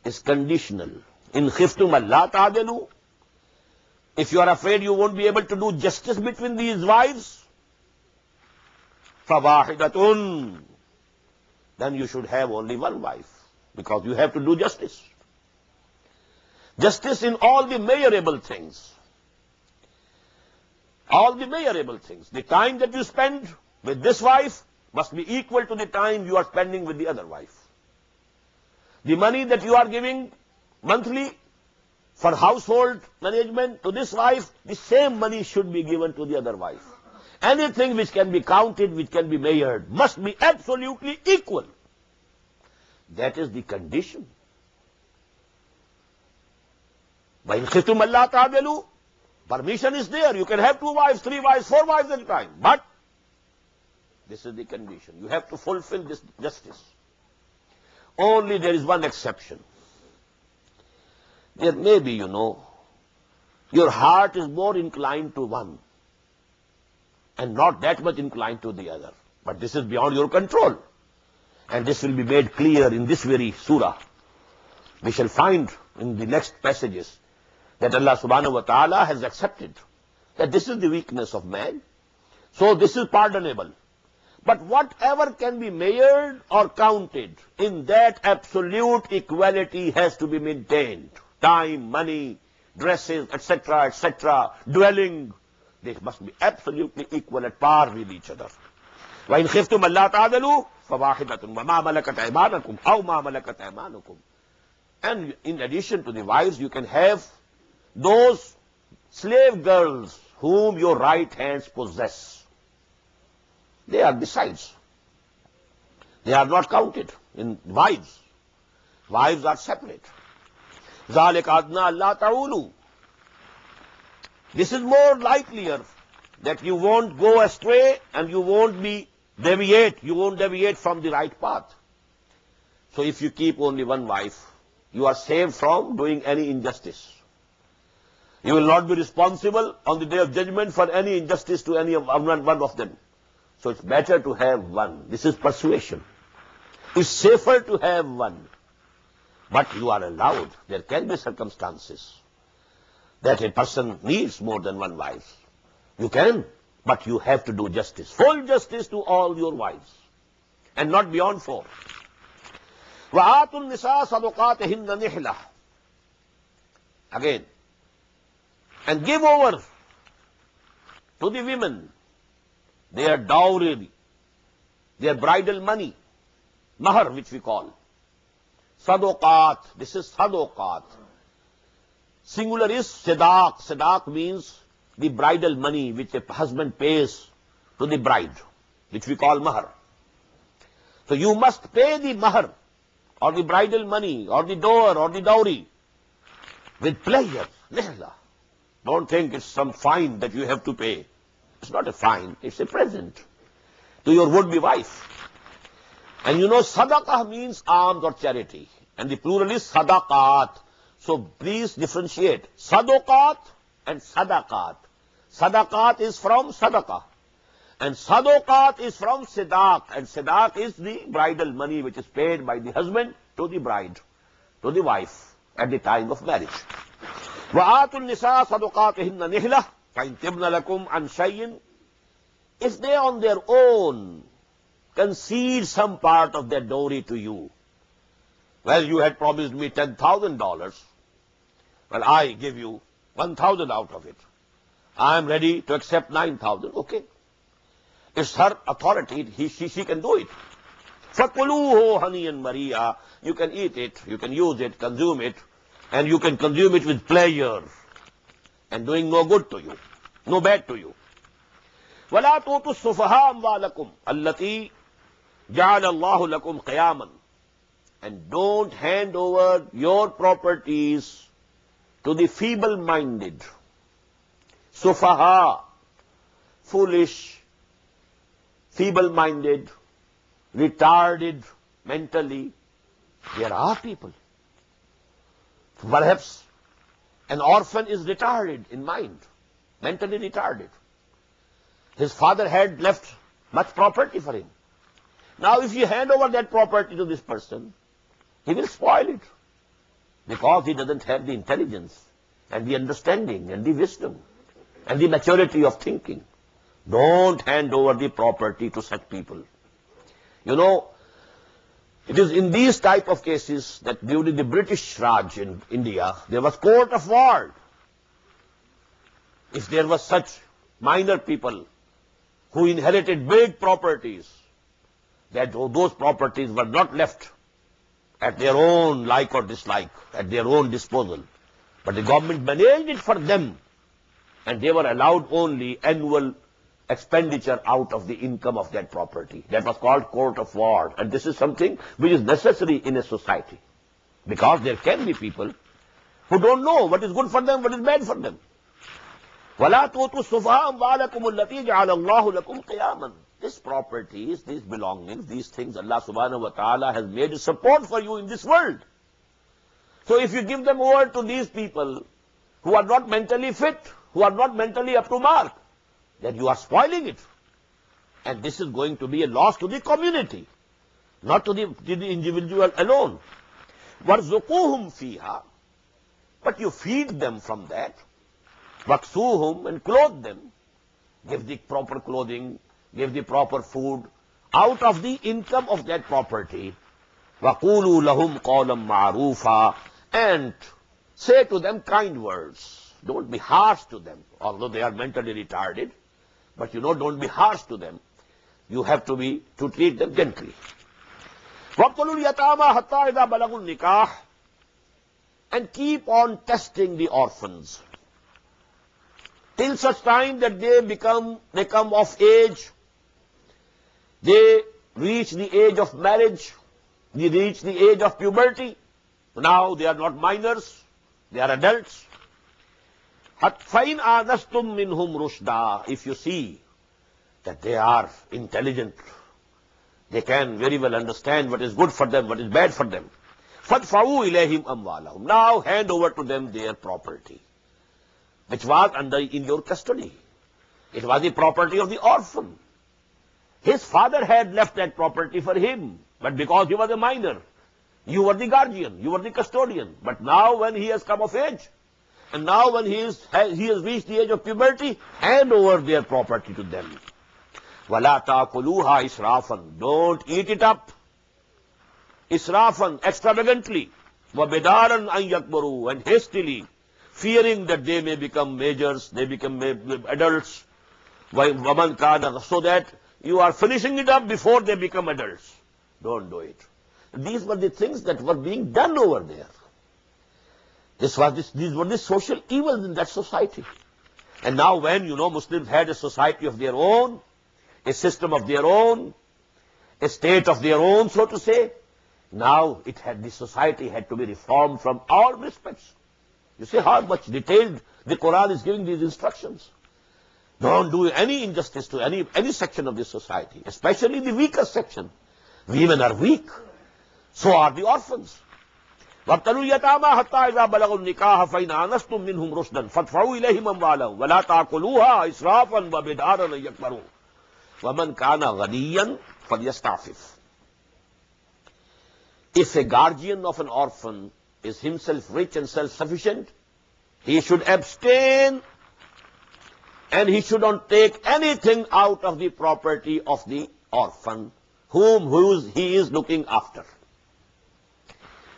is conditional. إِنْ خِفْتُمْ أَلَّا تَعْدِلُوا. If you are afraid you won't be able to do justice between these wives, فَوَاحِدَةٌ. Then you should have only 1 wife, because you have to do justice. Justice in all the measurable things. All the measurable things. The time that you spend with this wife must be equal to the time you are spending with the other wife. The money that you are giving monthly for household management to this wife, the same money should be given to the other wife. Anything which can be counted, which can be measured, must be absolutely equal. That is the condition. وَإِنْ خِفْتُمْ أَلَّا تَعْدِلُوا, permission is there. You can have 2 wives, 3 wives, 4 wives at a time. But this is the condition. You have to fulfill this justice. Only there is one exception. There may be, your heart is more inclined to one and not that much inclined to the other. But this is beyond your control. And this will be made clear in this very surah. We shall find in the next passages that Allah subhanahu wa ta'ala has accepted that this is the weakness of man. So this is pardonable. But whatever can be measured or counted, in that absolute equality has to be maintained. Time, money, dresses, etc., dwelling, they must be absolutely equal, at par with each other. وَإِنْ خِفْتُمْ أَلَّا تَعْدِلُوا فَوَاحِدَةٌ وَمَا مَلَكَتْ أَيْمَانُكُمْ أَوْ مَا مَلَكَتْ أَيْمَانُكُمْ. And in addition to the wives, you can have those slave girls whom your right hands possess. They are besides. They are not counted in wives. Wives are separate. ذَلِكَ أَدْنَى أَلَّا تَعُولُوا. This is more likelier that you won't go astray and you won't deviate from the right path. So if you keep only one wife, you are saved from doing any injustice. You will not be responsible on the day of judgment for any injustice to any one of them. So it's better to have one. This is persuasion. It's safer to have one. But you are allowed. There can be circumstances that a person needs more than one wife. You can, but you have to do justice. Full justice to all your wives. And not beyond 4. وَآتُوا النِّسَاءَ صَدُقَاتِهِنَّ نِحْلَةً. Again. And give over to the women their dowry, their bridal money, mahar, which we call. Sadaqat. This is sadaqat. Singular is sadaq. Sadaq means the bridal money which a husband pays to the bride, which we call mahar. So you must pay the mahar, or the bridal money, or the dower, or the dowry, with pleasure. Nihla. Don't think it's some fine that you have to pay. It's not a fine, it's a present to your would-be wife. And sadaqah means alms or charity. And the plural is sadaqat. So please differentiate sadaqat and sadaqat. Sadaqat is from sadaqah. And sadaqat is from sidaq. And sidaq is the bridal money which is paid by the husband to the bride, to the wife, at the time of marriage. وَآتُوا النِّسَاءَ صَدُقَاتِهِنَّ نِحْلَةً فَإِنْ تِبْنَ لَكُمْ عَنْ شَيْءٍ. If they on their own concede some part of their dowry to you, well, you had promised me $10,000. Well, I give you 1,000 out of it. I am ready to accept 9,000. Okay. It's her authority. She can do it. فَكُلُوهُ هَنِيًّا مَرِيًّا. You can eat it, you can use it, consume it, and you can consume it with pleasure and doing no good to you, no bad to you. وَلَا تُؤْتُوا السُّفَهَاءَ أَمْوَالَكُمْ الَّتِي جَعَلَ اللَّهُ لَكُمْ قِيَامًا. And don't hand over your properties to the feeble-minded. Sufaha, foolish, feeble-minded, retarded mentally. There are people. Perhaps an orphan is retarded in mind, mentally retarded. His father had left much property for him. Now if you hand over that property to this person, he will spoil it because he doesn't have the intelligence and the understanding and the wisdom and the maturity of thinking. Don't hand over the property to such people. It is in these type of cases that during the British Raj in India, there was court of war. If there was such minor people who inherited big properties, that those properties were not left at their own like or dislike, at their own disposal, but the government managed it for them, and they were allowed only annual expenditure out of the income of that property. That was called court of war, and this is something which is necessary in a society, because there can be people who don't know what is good for them, what is bad for them. وَلَا تُؤْتُوا السُّفَهَاءَ أَمْوَالَكُمُ الَّتِي جَعَلَ اللَّهُ لَكُمْ قِيَامًا. These properties, these belongings, these things Allah subhanahu wa ta'ala has made a support for you in this world. So if you give them over to these people who are not mentally fit, who are not mentally up to mark, then you are spoiling it. And this is going to be a loss to the community, not to the individual alone. وَارْزُقُوهُمْ فِيهَا. But you feed them from that. وَاكْسُوهُمْ, and clothe them. Give the proper clothing, give the proper food out of the income of that property. وَقُولُوا لَهُمْ قَوْلًا مَعْرُوفًا. And say to them kind words. Don't be harsh to them, although they are mentally retarded. But don't be harsh to them. You have to treat them gently. وَابْتَلُوا الْيَتَامَى حَتَّى إِذَا بَلَغُوا النِّكَاحَ. And keep on testing the orphans till such time that they come of age, they reach the age of marriage, they reach the age of puberty. Now they are not minors, they are adults. فَإِنْ آنَسْتُم مِّنْهُمْ رُشْدًا. If you see that they are intelligent, they can very well understand what is good for them, what is bad for them. فَادْفَعُوا إِلَيْهِمْ أَمْوَالَهُمْ. Now hand over to them their property, which was in your custody. It was the property of the orphan. His father had left that property for him, but because he was a minor, you were the guardian, you were the custodian. But now when he has come of age, and now when he has reached the age of puberty, hand over their property to them. وَلَا تَأْكُلُوهَا إِسْرَافًا. Don't eat it up. Israfan, extravagantly. وَبِدَارًا أَن يَكْبَرُوا. And hastily, fearing that they may become majors, they become adults. وَمَنْ كَانَ. So that you are finishing it up before they become adults. Don't do it. These were the things that were being done over there. These were the social evils in that society. And now when, Muslims had a society of their own, a system of their own, a state of their own, so to say, now the society had to be reformed from all respects. You see how much detailed the Quran is giving these instructions. Don't do any injustice to any section of this society, especially the weaker section. Women are weak. So are the orphans. وَابْتَلُوا الْيَتَامَى حَتَّى إِذَا بَلَغُوا النِّكَاحَ فَإِنْ آنَسْتُم مِّنْهُمْ رُشْدًا فَادْفَعُوا إِلَيْهِمْ أَمْوَالَهُمْ وَلَا تَأْكُلُوهَا إِسْرَافًا وَبِدَارًا أَن يَكْبَرُوا وَمَنْ كَانَ غَنِيًّا فَلْيَسْتَعْفِفْ. If a guardian of an orphan is himself rich and self-sufficient, he should abstain and he should not take anything out of the property of the orphan whom he is looking after.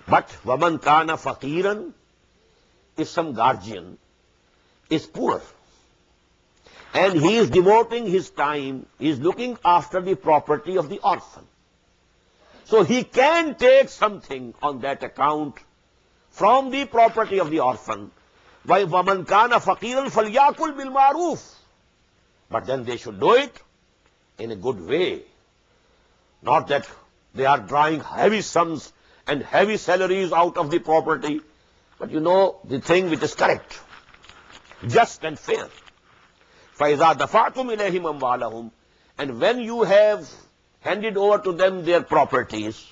But وَمَنْ كَانَ فَقِيرًا. If some guardian is poor and he is devoting his time, he is looking after the property of the orphan, so he can take something on that account from the property of the orphan. وَمَنْ كَانَ فَقِيرًا فَلْيَأْكُلْ بِالْمَعْرُوفِ. But then they should do it in a good way. Not that they are drawing heavy sums and heavy salaries out of the property, but the thing which is correct, just and fair. فَإِذَا دَفَعْتُمْ إِلَيْهِمْ أَمْوَالَهُمْ. And when you have handed over to them their properties,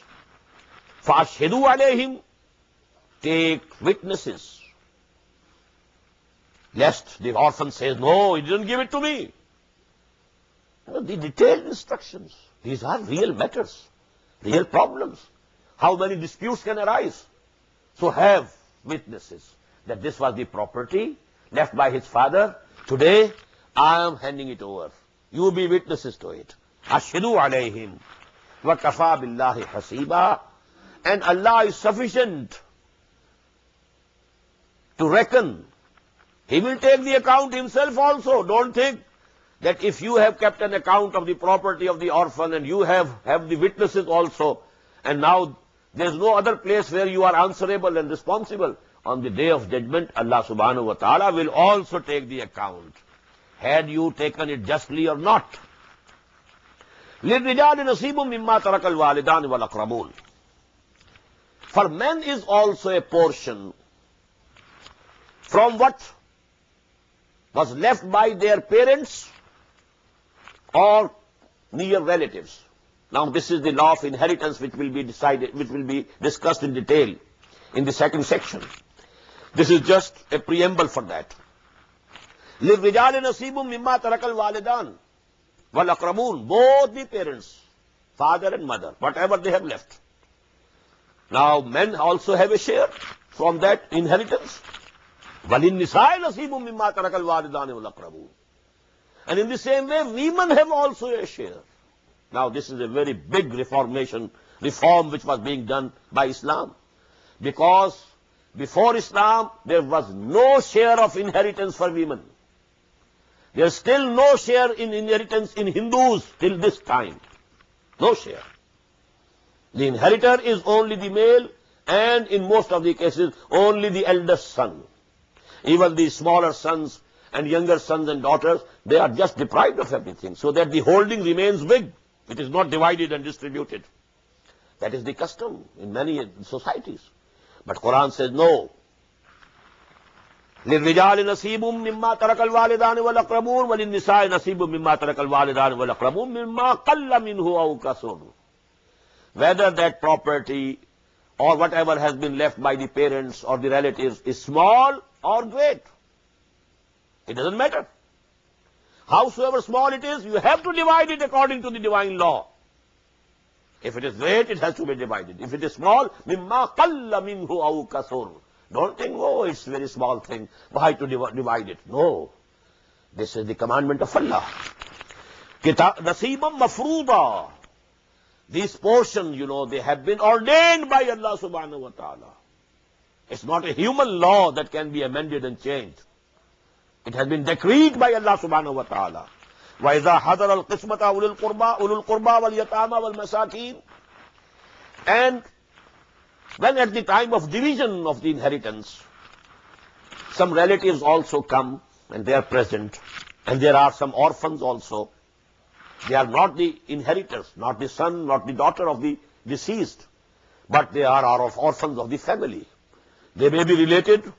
فَأَشْهِدُوا عَلَيْهِمْ. Take witnesses, lest the orphan says, no, he didn't give it to me. The detailed instructions. These are real matters, real problems. How many disputes can arise? So have witnesses that this was the property left by his father. Today, I am handing it over. You be witnesses to it. Ashhadu alayhim. Wa kafa billahi hasiba. And Allah is sufficient to reckon. He will take the account himself also. Don't think that if you have kept an account of the property of the orphan and you have the witnesses also, and now there's no other place where you are answerable and responsible, on the day of judgment, Allah subhanahu wa ta'ala will also take the account. Had you taken it justly or not? لِلرِّجَالِ نَصِيبٌ مِمَّا تَرَكَ الْوَالِدَانِ وَالْأَقْرَبُونَ. For men is also a portion from what was left by their parents or near relatives. Now this is the law of inheritance which will be discussed in detail in the second section. This is just a preamble for that. لِلرِّجَالِ نَصِيبٌ مِمَّا تَرَكَ الْوَالِدَانِ وَالْأَقْرَبُونَ. Both the parents, father and mother, whatever they have left. Now men also have a share from that inheritance. وَلِلنِّسَاءِ نَصِيبٌ مِمَّا تَرَكَ الْوَالِدَانِ وَالْأَقْرَبُونَ. And in the same way, women have also a share. Now this is a very big reform which was being done by Islam. Because before Islam, there was no share of inheritance for women. There is still no share in inheritance in Hindus till this time. No share. The inheritor is only the male, and in most of the cases, only the eldest son. Even the smaller sons and younger sons and daughters, they are just deprived of everything, so that the holding remains big. It is not divided and distributed. That is the custom in many societies. But Quran says no. لِلرِّجَالِ نَصِيبٌ مِمَّا تَرَكَ الْوَالِدَانِ وَالْأَقْرَبُونَ وَلِلنِّسَاءِ نَصِيبٌ مِمَّا تَرَكَ الْوَالِدَانِ وَالْأَقْرَبُونَ مِمَّا قَلَّ مِنْهُ أَوْ كَثُرَ. Whether that property or whatever has been left by the parents or the relatives is small or great, it doesn't matter. Howsoever small it is, you have to divide it according to the divine law. If it is great, it has to be divided. If it is small, مِمَّا قَلَّ مِنْهُ أَوْ كَثُرَ. Don't think, oh, it's a very small thing, why to divide it? No. This is the commandment of Allah. نَصِيبًا مَفْرُوضًا. These portions, they have been ordained by Allah subhanahu wa ta'ala. It's not a human law that can be amended and changed. It has been decreed by Allah subhanahu wa ta'ala. وَإِذَا حَضَرَ الْقِسْمَةَ أُولُو الْقُرْبَى وَالْيَتَامَى وَالْمَسَاكِينَ. And when at the time of division of the inheritance, some relatives also come and they are present, and there are some orphans also. They are not the inheritors, not the son, not the daughter of the deceased, but they are orphans of the family. They may be related,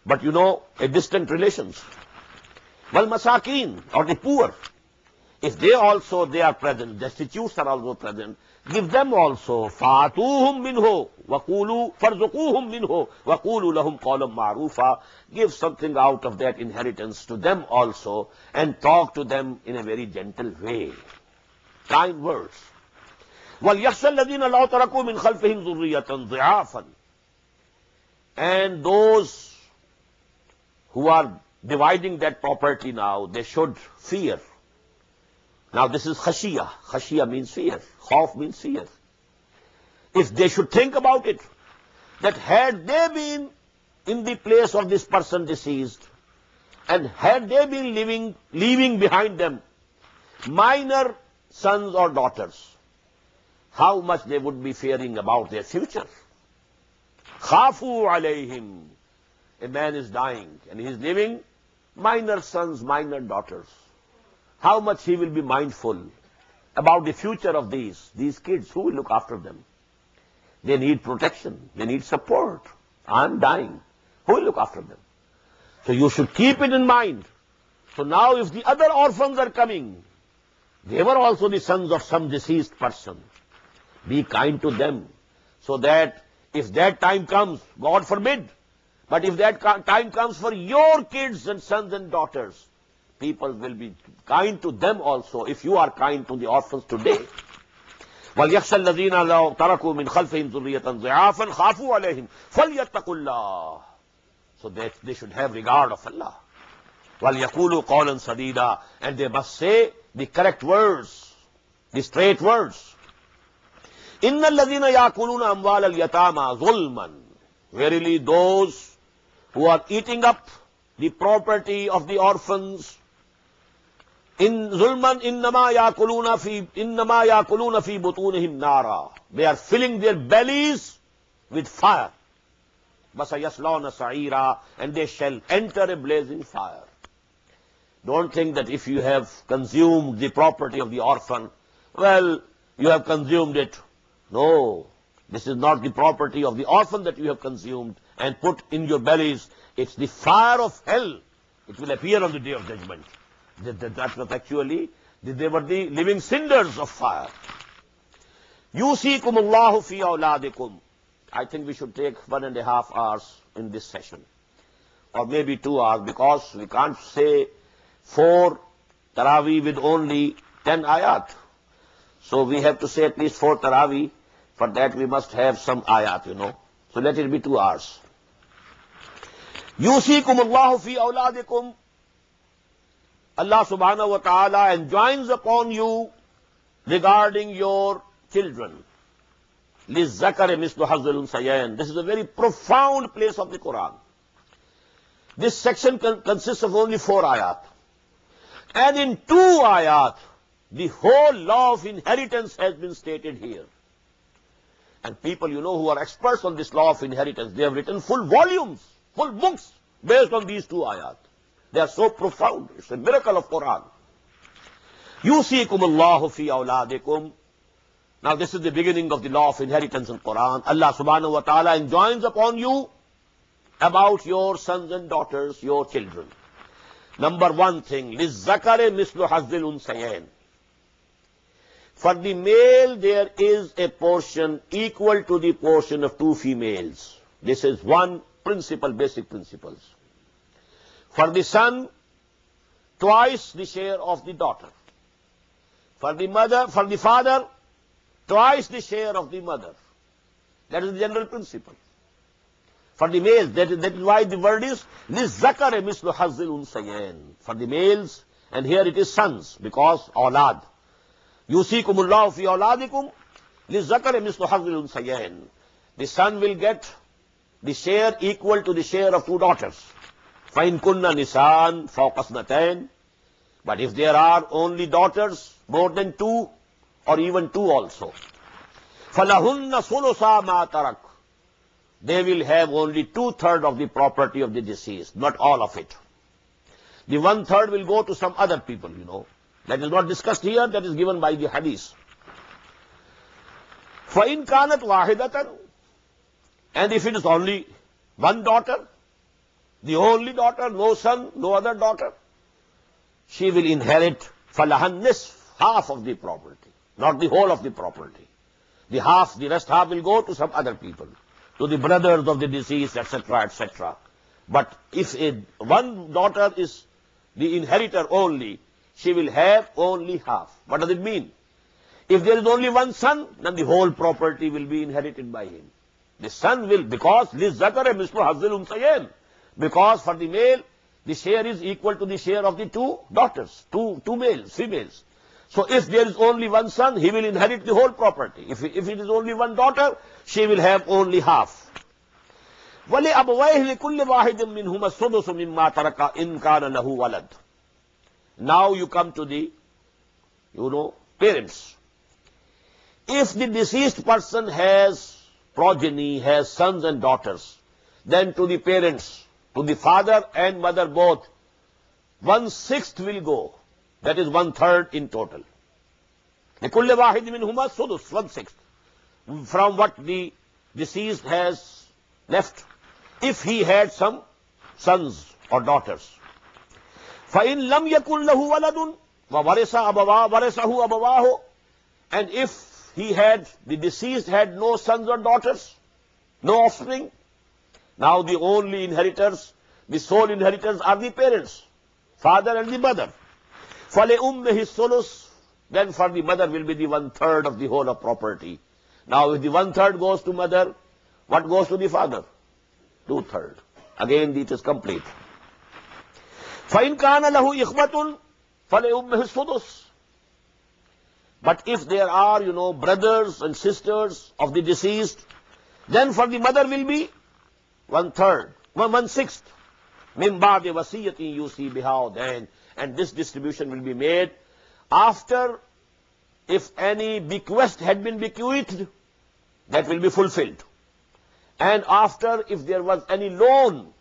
but a distant relations. Wal masakin, or the poor, if they are present, destitutes are also present, give them also. فَآتُوهُمْ مِنْهُ وَقُولُوا فَارْزُقُوهُمْ مِنْهُ وَقُولُوا لَهُمْ قَوْلًا مَعْرُوفًا. Give something out of that inheritance to them also, and talk to them in a very gentle way. Kind words. وَلْيَخْشَ الَّذِينَ لَوْ تَرَكُوا مِنْ خَلْفِهِمْ ذُرِّيَّةً ضِعَافًا. And those who are dividing that property now, they should fear. Now this is khashiyah. Khashiyah means fear. Khawf means fear. If they should think about it, that had they been in the place of this person deceased, and had they been leaving behind them minor sons or daughters, how much they would be fearing about their future. Khafu alayhim. A man is dying and he is leaving minor sons, minor daughters. How much he will be mindful about the future of these kids. Who will look after them? They need protection. They need support. I am dying. Who will look after them? So you should keep it in mind. So now if the other orphans are coming, they were also the sons of some deceased person. Be kind to them, so that if that time comes, God forbid, but if that time comes for your kids and sons and daughters, people will be kind to them also, if you are kind to the orphans today. وَلْيَخْشَ الَّذِينَ لَوْ تَرَكُوا مِنْ خَلْفِهِمْ ذُرِّيَّةً ضِعَافًا خَافُوا عَلَيْهِمْ فَلْيَتَّقُوا اللَّهَ. So that they should have regard of Allah. وَلْيَقُولُوا قَوْلًا سَدِيدًا. And they must say the correct words, the straight words. إِنَّ الَّذِينَ يَأْكُلُونَ أَمْوَالَ الْيَتَامَى ظُلْمًا. Verily those who are eating up the property of the orphans In zulman innama yakuluna fi butunihim nara. They are filling their bellies with fire. Basayaslawna sa'ira, and they shall enter a blazing fire. Don't think that if you have consumed the property of the orphan, well, you have consumed it. No, this is not the property of the orphan that you have consumed and put in your bellies. It's the fire of hell. It will appear on the day of judgment. That was actually, they were the living cinders of fire. Yusikumullahu fi awladikum. I think we should take 1.5 hours in this session, or maybe 2 hours, because we can't say 4 Taraweeh with only 10 ayat. So we have to say at least 4 Taraweeh. For that we must have some ayat, So let it be 2 hours. Yusikumullahu fi awladikum. Allah subhanahu wa ta'ala enjoins upon you regarding your children. لِلذَّكَرِ مِثْلُ حَظِّ الْأُنثَيَيْنِ. This is a very profound place of the Quran. This section consists of only 4 ayat. And in 2 ayat, the whole law of inheritance has been stated here. And people, who are experts on this law of inheritance, they have written full volumes, full books based on these 2 ayat. They are so profound. It's a miracle of Quran. Yusikumullahu fi awladikum. Now this is the beginning of the law of inheritance in Quran. Allah subhanahu wa ta'ala enjoins upon you about your sons and daughters, your children. Number 1 thing, لِلذَّكَرِ مِثْلُ حَظِّ الْأُنثَيَيْنِ. For the male there is a portion equal to the portion of 2 females. This is one principle, basic principles. For the son, twice the share of the daughter. For the father, twice the share of the mother. That is the general principle. For the males, that is why the word is لِلذَّكَرِ مِثْلُ حَظِّ الْأُنثَيَيْنِ. For the males, and here it is sons, because awlad. Yusikumullahu fi awladikum لِلذَّكَرِ مِثْلُ حَظِّ الْأُنثَيَيْنِ. The son will get the share equal to the share of 2 daughters. فَإِن كُنَّ نِسَاءً فَوْقَ اثْنَتَيْنِ. But if there are only daughters, more than 2, or even 2 also, فَلَهُنَّ ثُلُثَا مَا تَرَكَ. They will have only 2/3 of the property of the deceased, not all of it. The 1/3 will go to some other people, That is not discussed here, that is given by the hadith. فَإِن كَانَتْ وَاحِدَةً. And if it is only 1 daughter, the only daughter, no son, no other daughter, she will inherit فَلَهَا النِّصْفُ, half of the property, not the whole of the property. The rest half will go to some other people, to the brothers of the deceased, etc., etc. But if one daughter is the inheritor only, she will have only half. What does it mean? If there is only 1 son, then the whole property will be inherited by him. The son will, because لِلذَّكَرِ مِثْلُ حَظِّ الْأُنثَيَيْنِ. Because for the male, the share is equal to the share of the 2 daughters, two females. So if there is only 1 son, he will inherit the whole property. If it is only 1 daughter, she will have only half. وَلِأَبَوَيْهِ لِكُلِّ وَاحِدٍ مِّنْهُمَا السُّدُسُ مِمَّا تَرَكَ إِنْ كَانَ لَهُ وَلَدٌ. Now you come to the, parents. If the deceased person has progeny, has sons and daughters, then to the parents, to the father and mother both, 1/6 will go. That is 1/3 in total. لِكُلِّ وَاحِدٍ مِّنْهُمَا السُّدُسُ, 1/6. From what the deceased has left, if he had some sons or daughters. فَإِن لَمْ يَكُنْ لَهُ وَلَدٌ وَوَرِثَهُ أَبَوَاهُ. And if the deceased had no sons or daughters, no offspring, now the only inheritors, the sole inheritors are the parents, father and the mother. فَلِأُمِّهِ الثُّلُثُ. Then for the mother will be the 1/3 of the whole of property. Now if the 1/3 goes to mother, what goes to the father? 2/3. Again it is complete. فَإِنْ كَانَ لَهُ إِخْوَةٌ فَلِأُمِّهِ السُّدُسُ. But if there are, brothers and sisters of the deceased, then for the mother will be 1/3, 1/6. min ba'di wasiyatin yusi biha, then, and this distribution will be made after, if any bequest had been bequeathed, that will be fulfilled. And after, if there was any loan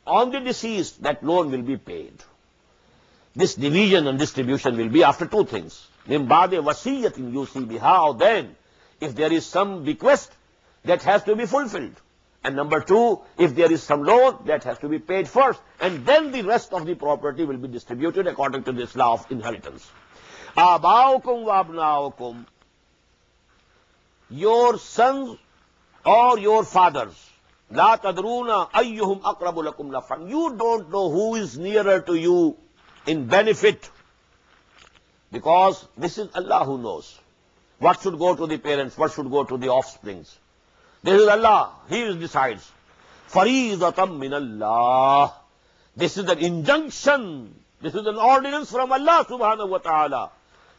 on the deceased, that loan will be paid. This division and distribution will be after two things. Min ba'di wasiyatin yusi biha, then, if there is some bequest, that has to be fulfilled. And number two, if there is some loan, that has to be paid first. And then the rest of the property will be distributed according to this law of inheritance. Abaukum wa abnaukum, your sons or your fathers, la tadruna ayyuhum aqrabu lakum naf'an. You don't know who is nearer to you in benefit, because this is Allah who knows what should go to the parents, what should go to the offsprings. This is Allah. He decides. Fareedatan min Allah. This is an injunction. This is an ordinance from Allah subhanahu wa ta'ala.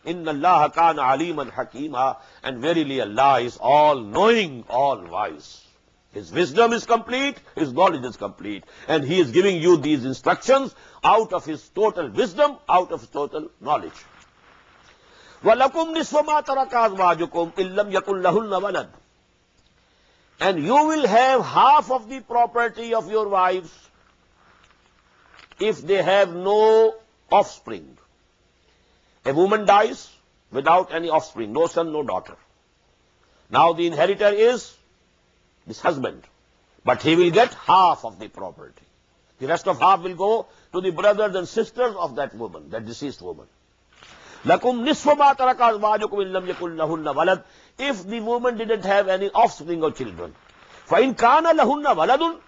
Inna Allah kana aliman hakima. And verily Allah is all knowing, all wise. His wisdom is complete, His knowledge is complete. And He is giving you these instructions out of His total wisdom, out of His total knowledge. وَلَكُمْ نِصْفُ مَا تَرَكَ أَزْوَاجُكُمْ إِن لَّمْ يَكُن لَّهُنَّ وَلَدٌ. And you will have half of the property of your wives if they have no offspring. A woman dies without any offspring, no son, no daughter. Now the inheritor is this husband, but he will get half of the property. The rest of half will go to the brothers and sisters of that woman, that deceased woman. لَكُمْ نِصْفُ مَا تَرَكَ أَزْوَاجُكُمْ إِن لَّمْ يَكُن لَّهُنَّ وَلَدٌ. If the woman didn't have any offspring or children. فَإِن كَانَ لَهُنَّ وَلَدٌ.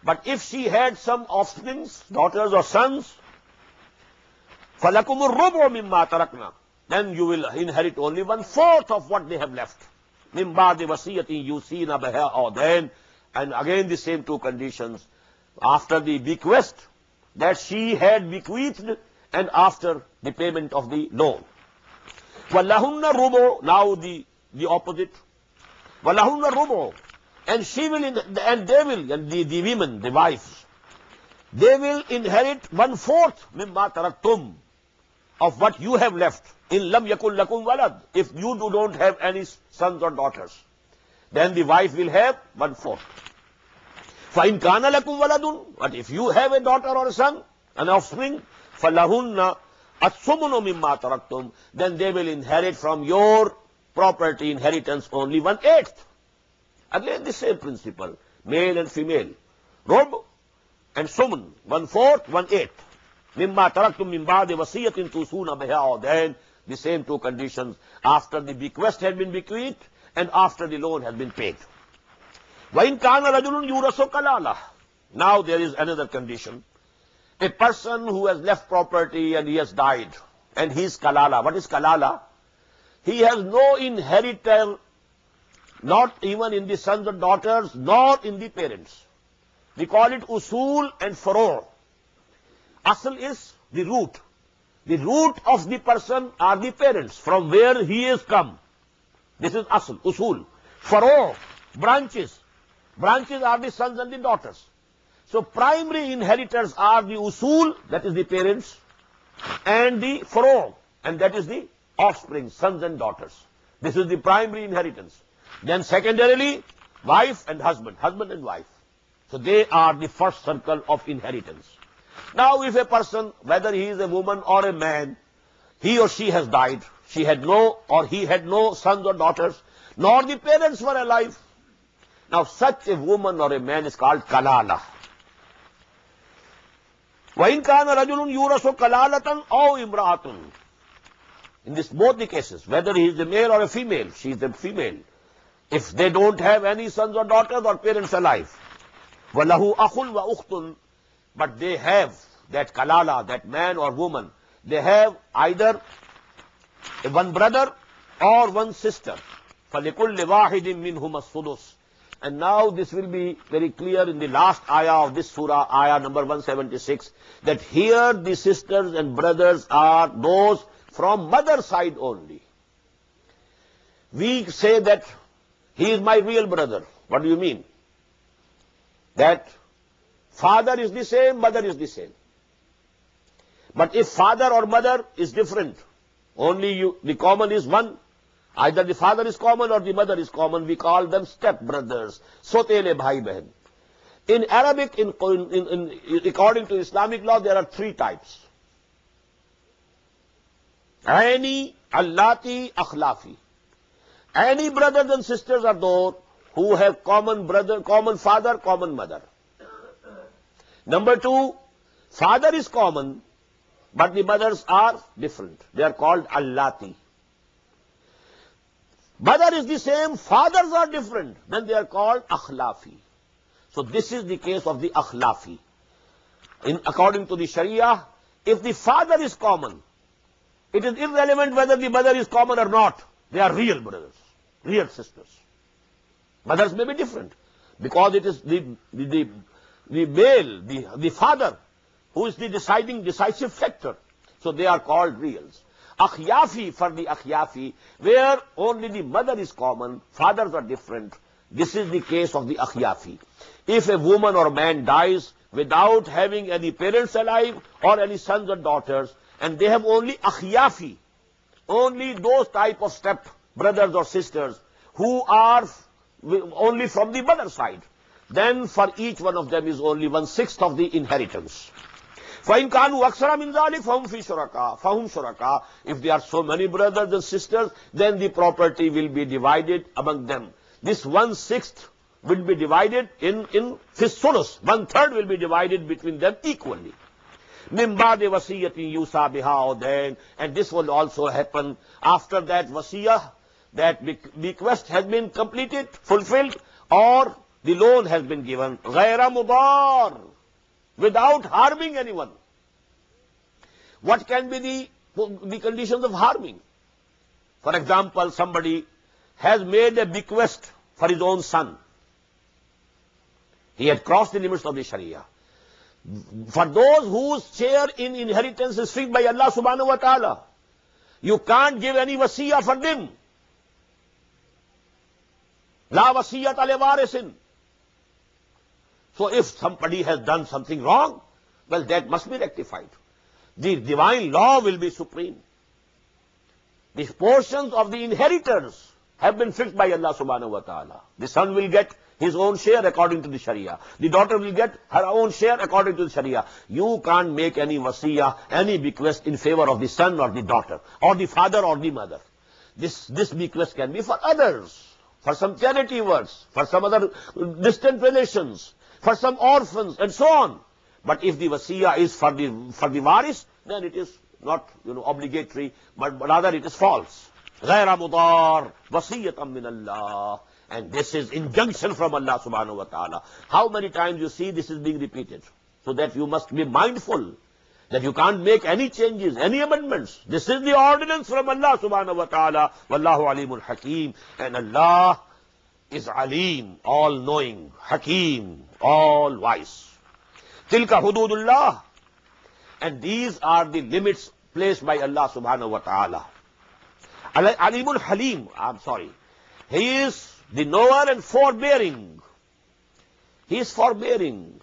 But if she had some offsprings, daughters or sons, فَلَكُمُ الرُّبُعُ مِمَّا تَرَكْنَا. Then you will inherit only 1/4 of what they have left. مِن بَعْدِ وَصِيَّةٍ يُوصِينَ بِهَا, or then, and again the same two conditions, after the bequest that she had bequeathed, and after the payment of the loan. وَلَهُنَّ الرُّبُعُ, now the opposite. وَلَهُنَّ الرُّبُعُ, and she will, and they will, and the women, the wives, they will inherit 1/4 مِمَّا تَرَكْتُمْ, of what you have left. إِن لَمْ يَكُنْ لَكُمْ وَلَدٌ. If you don't have any sons or daughters, then the wife will have 1/4. فَإِن كَانَ لَكُمْ وَلَدٌ. But if you have a daughter or a son, an offspring, فَلَهُنَّ الثُّمُنُ مِمَّا تَرَكْتُمْ, then they will inherit from your property inheritance only 1/8. Again the same principle, male and female. Rub and sumun, 1/4, 1/8. مِمَّا تَرَكْتُمْ مِن بَعْدِ وَصِيَّةٍ تُوصُونَ بِهَا, or then the same two conditions, after the bequest had been bequeathed and after the loan has been paid. وَإِن كَانَ رَجُلٌ يُورَثُ كَلَالَةً. Now there is another condition. A person who has left property and he has died, and he is kalala. What is kalala? He has no inheritor, not even in the sons or daughters, nor in the parents. We call it usul and faro'. Asl is the root. The root of the person are the parents, from where he has come. This is asl, usul. Faro', branches. Branches are the sons and the daughters. So primary inheritors are the usul, that is the parents, and the faro', and that is the offspring, sons and daughters. This is the primary inheritance. Then secondarily, wife and husband and wife. So they are the first circle of inheritance. Now if a person, whether he is a woman or a man, he or she has died, she had no, or he had no sons or daughters, nor the parents were alive. Now such a woman or a man is called kalala. وَإِن كَانَ رَجُلٌ يُورَثُ كَلَالَةً أَوْ إِمْرَأَةٌ. In this both the cases, whether he is a male or a female, she is a female. If they don't have any sons or daughters or parents alive, وَلَهُ أَخٌ وَأُخْتٌ, but they have that kalala, that man or woman, they have either one brother or one sister. فَلِكُلِّ وَاحِدٍ مِّنْهُمَ السُّدُسُ. And now this will be very clear in the last ayah of this surah, ayah number 176, that here the sisters and brothers are those from mother side only. We say that he is my real brother. What do you mean? That Father is the same, mother is the same. But if father or mother is different, only the common is one, either the father is common or the mother is common, we call them step brothers, sotele bhai behan. In Arabic, according to Islamic law, there are three types. Aini, allati, akhlafi. Any brothers and sisters are those who have common father, common mother. Number two, father is common, but the mothers are different. They are called allati. Mother is the same, fathers are different, then they are called akhlafi. So this is the case of the akhlafi. According to the Sharia, if the father is common, it is irrelevant whether the mother is common or not. They are real brothers, real sisters. Mothers may be different, because it is the male, the father, who is the decisive factor. So they are called reals. Akhyafi, for the akhyafi, where only the mother is common, fathers are different. This is the case of the akhyafi. If a woman or man dies without having any parents alive or any sons or daughters, and they have only akhyafi, only those type of step brothers or sisters who are only from the mother side, then for each one of them is only 1/6 of the inheritance. فَإِنْ كَانُوا أَكْثَرَ مِنْ ذَلِكَ فَهُمْ فِي شُرَكَاء فَهُمْ شُرَكَاء. If there are so many brothers and sisters, then the property will be divided among them. This 1/6 will be divided in sulus. 1/3 will be divided between them equally. مِنْ بَعْدِ وَصِيَّةٍ يُوصَى بِهَا أَوْ دَيْنٍ. And this will also happen after that wasiyah, that bequest has been completed, fulfilled, or the loan has been given. غَيْرَ مُضَارٍ, without harming anyone. What can be the conditions of harming? For example, somebody has made a bequest for his own son. He had crossed the limits of the Sharia. For those whose share in inheritance is fixed by Allah subhanahu wa ta'ala, you can't give any wasiyah for them. La wasiyat ale warisin. So if somebody has done something wrong, well, that must be rectified. The divine law will be supreme. The portions of the inheritors have been fixed by Allah subhanahu wa ta'ala. The son will get his own share according to the Sharia. The daughter will get her own share according to the Sharia. You can't make any wasiyah, any bequest in favor of the son or the daughter, or the father or the mother. This bequest can be for others, for some charity works, for some other distant relations, for some orphans, and so on. But if the wasiyah is for the waris, then it is not obligatory, but rather it is false. غَيْرَ مُضَارٍ وَصِيَّةً مِّنَ اللَّهِ. And this is injunction from Allah subhanahu wa ta'ala. How many times you see this is being repeated? So that you must be mindful that you can't make any changes, any amendments. This is the ordinance from Allah subhanahu wa ta'ala. Wallahu alimul hakim. And Allah is alim, all-knowing, hakim, all-wise. Tilka hududullah. And these are the limits placed by Allah subhanahu wa ta'ala. Alimul halim, He is the knower and forbearing. He is forbearing.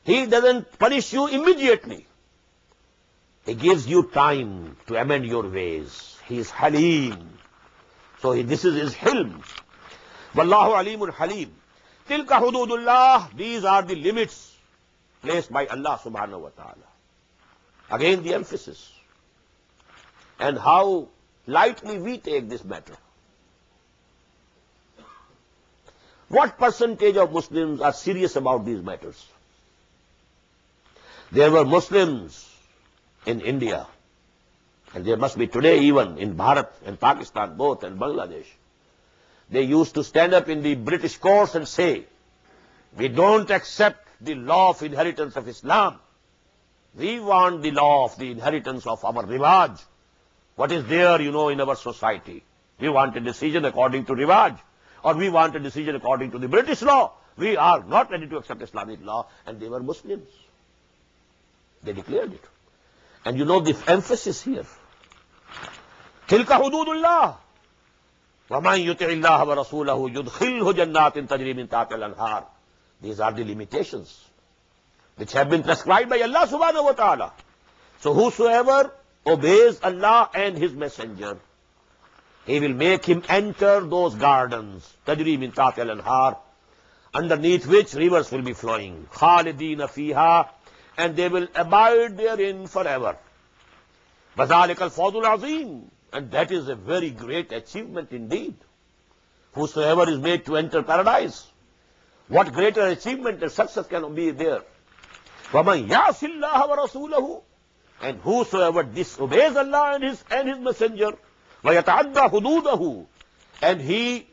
He doesn't punish you immediately. He gives you time to amend your ways. He is halim. So this is his hilm. Wallahu alimul halim. Tilka hududullah. These are the limits placed by Allah subhanahu wa ta'ala. Again the emphasis. And how lightly we take this matter. What percentage of Muslims are serious about these matters? There were Muslims in India, and there must be today even in Bharat and Pakistan both and Bangladesh. They used to stand up in the British courts and say, we don't accept the law of inheritance of Islam. We want the law of the inheritance of our rivaj. What is there, in our society? We want a decision according to rivaj. Or we want a decision according to the British law. We are not ready to accept Islamic law. And they were Muslims. They declared it. And the emphasis here. Tilka hududullah. وَمَنْ يُطِعِ اللَّهَ وَرَسُولَهُ يُدْخِلْهُ جَنَّاتٍ تَجْرِي مِنْ تَحْتِهَا الْأَنْهَارُ. These are the limitations. which have been prescribed by Allah subhanahu wa ta'ala. So whosoever obeys Allah and His Messenger, He will make him enter those gardens, tajri min tahtiha al-anhar, underneath which rivers will be flowing, khalidina fiha, and they will abide therein forever. وَذَلِكَ الْفَوْزُ الْعَظِيمُ, and that is a very great achievement indeed. Whosoever is made to enter paradise, what greater achievement and success can be there? وَمَنْ يَعْصِ اللَّهَ وَرَسُولَهُ, and whosoever disobeys Allah and His Messenger, وَيَتَعَدَّى حُدُودَهُ, and he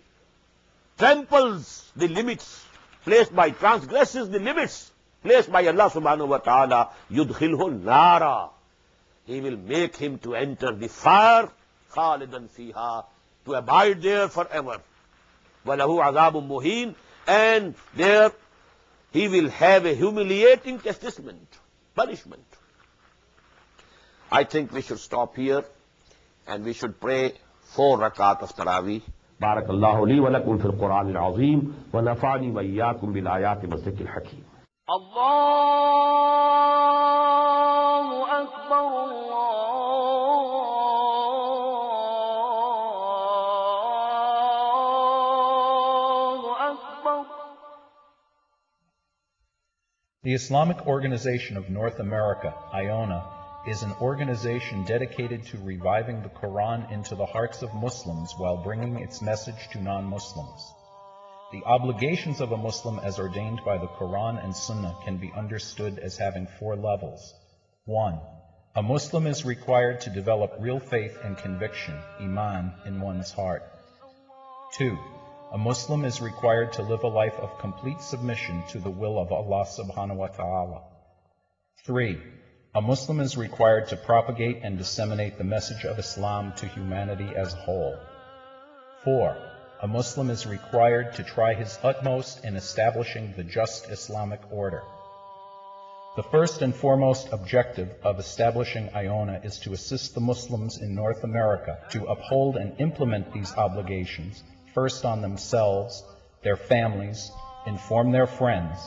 tramples the limits placed by, transgresses the limits placed by Allah subhanahu wa ta'ala, يُدْخِلْهُ النَّارَ, He will make him to enter the fire, خَالِدًا فِيهَا, to abide there forever. وَلَهُ عَذَابٌ مُهِينٌ, and there he will have a humiliating chastisement, punishment. I think we should stop here and we should pray 4 rakat of Taraweeh. بارك الله لي ولكم في القرآن العظيم ونفعني وإياكم بالآيات والذكر الحكيم. الله أكبر الله أكبر. The Islamic Organization of North America, IONA, is an organization dedicated to reviving the Quran into the hearts of Muslims while bringing its message to non-Muslims. The obligations of a Muslim as ordained by the Quran and Sunnah can be understood as having 4 levels. 1. A Muslim is required to develop real faith and conviction, iman, in one's heart. 2. A Muslim is required to live a life of complete submission to the will of Allah subhanahu wa ta'ala. 3. A Muslim is required to propagate and disseminate the message of Islam to humanity as a whole. 4. A Muslim is required to try his utmost in establishing the just Islamic order. The first and foremost objective of establishing IONA is to assist the Muslims in North America to uphold and implement these obligations, first on themselves, their families, inform their friends,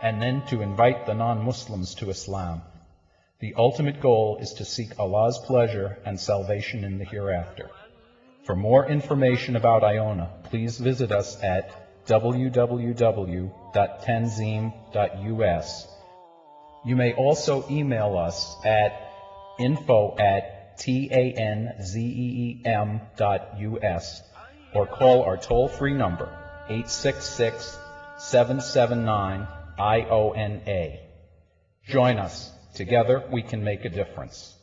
and then to invite the non-Muslims to Islam. The ultimate goal is to seek Allah's pleasure and salvation in the hereafter. For more information about IONA, please visit us at www.tanzim.us. You may also email us at info@tanzeem.us or call our toll-free number 866-779-IONA. Join us. Together we can make a difference.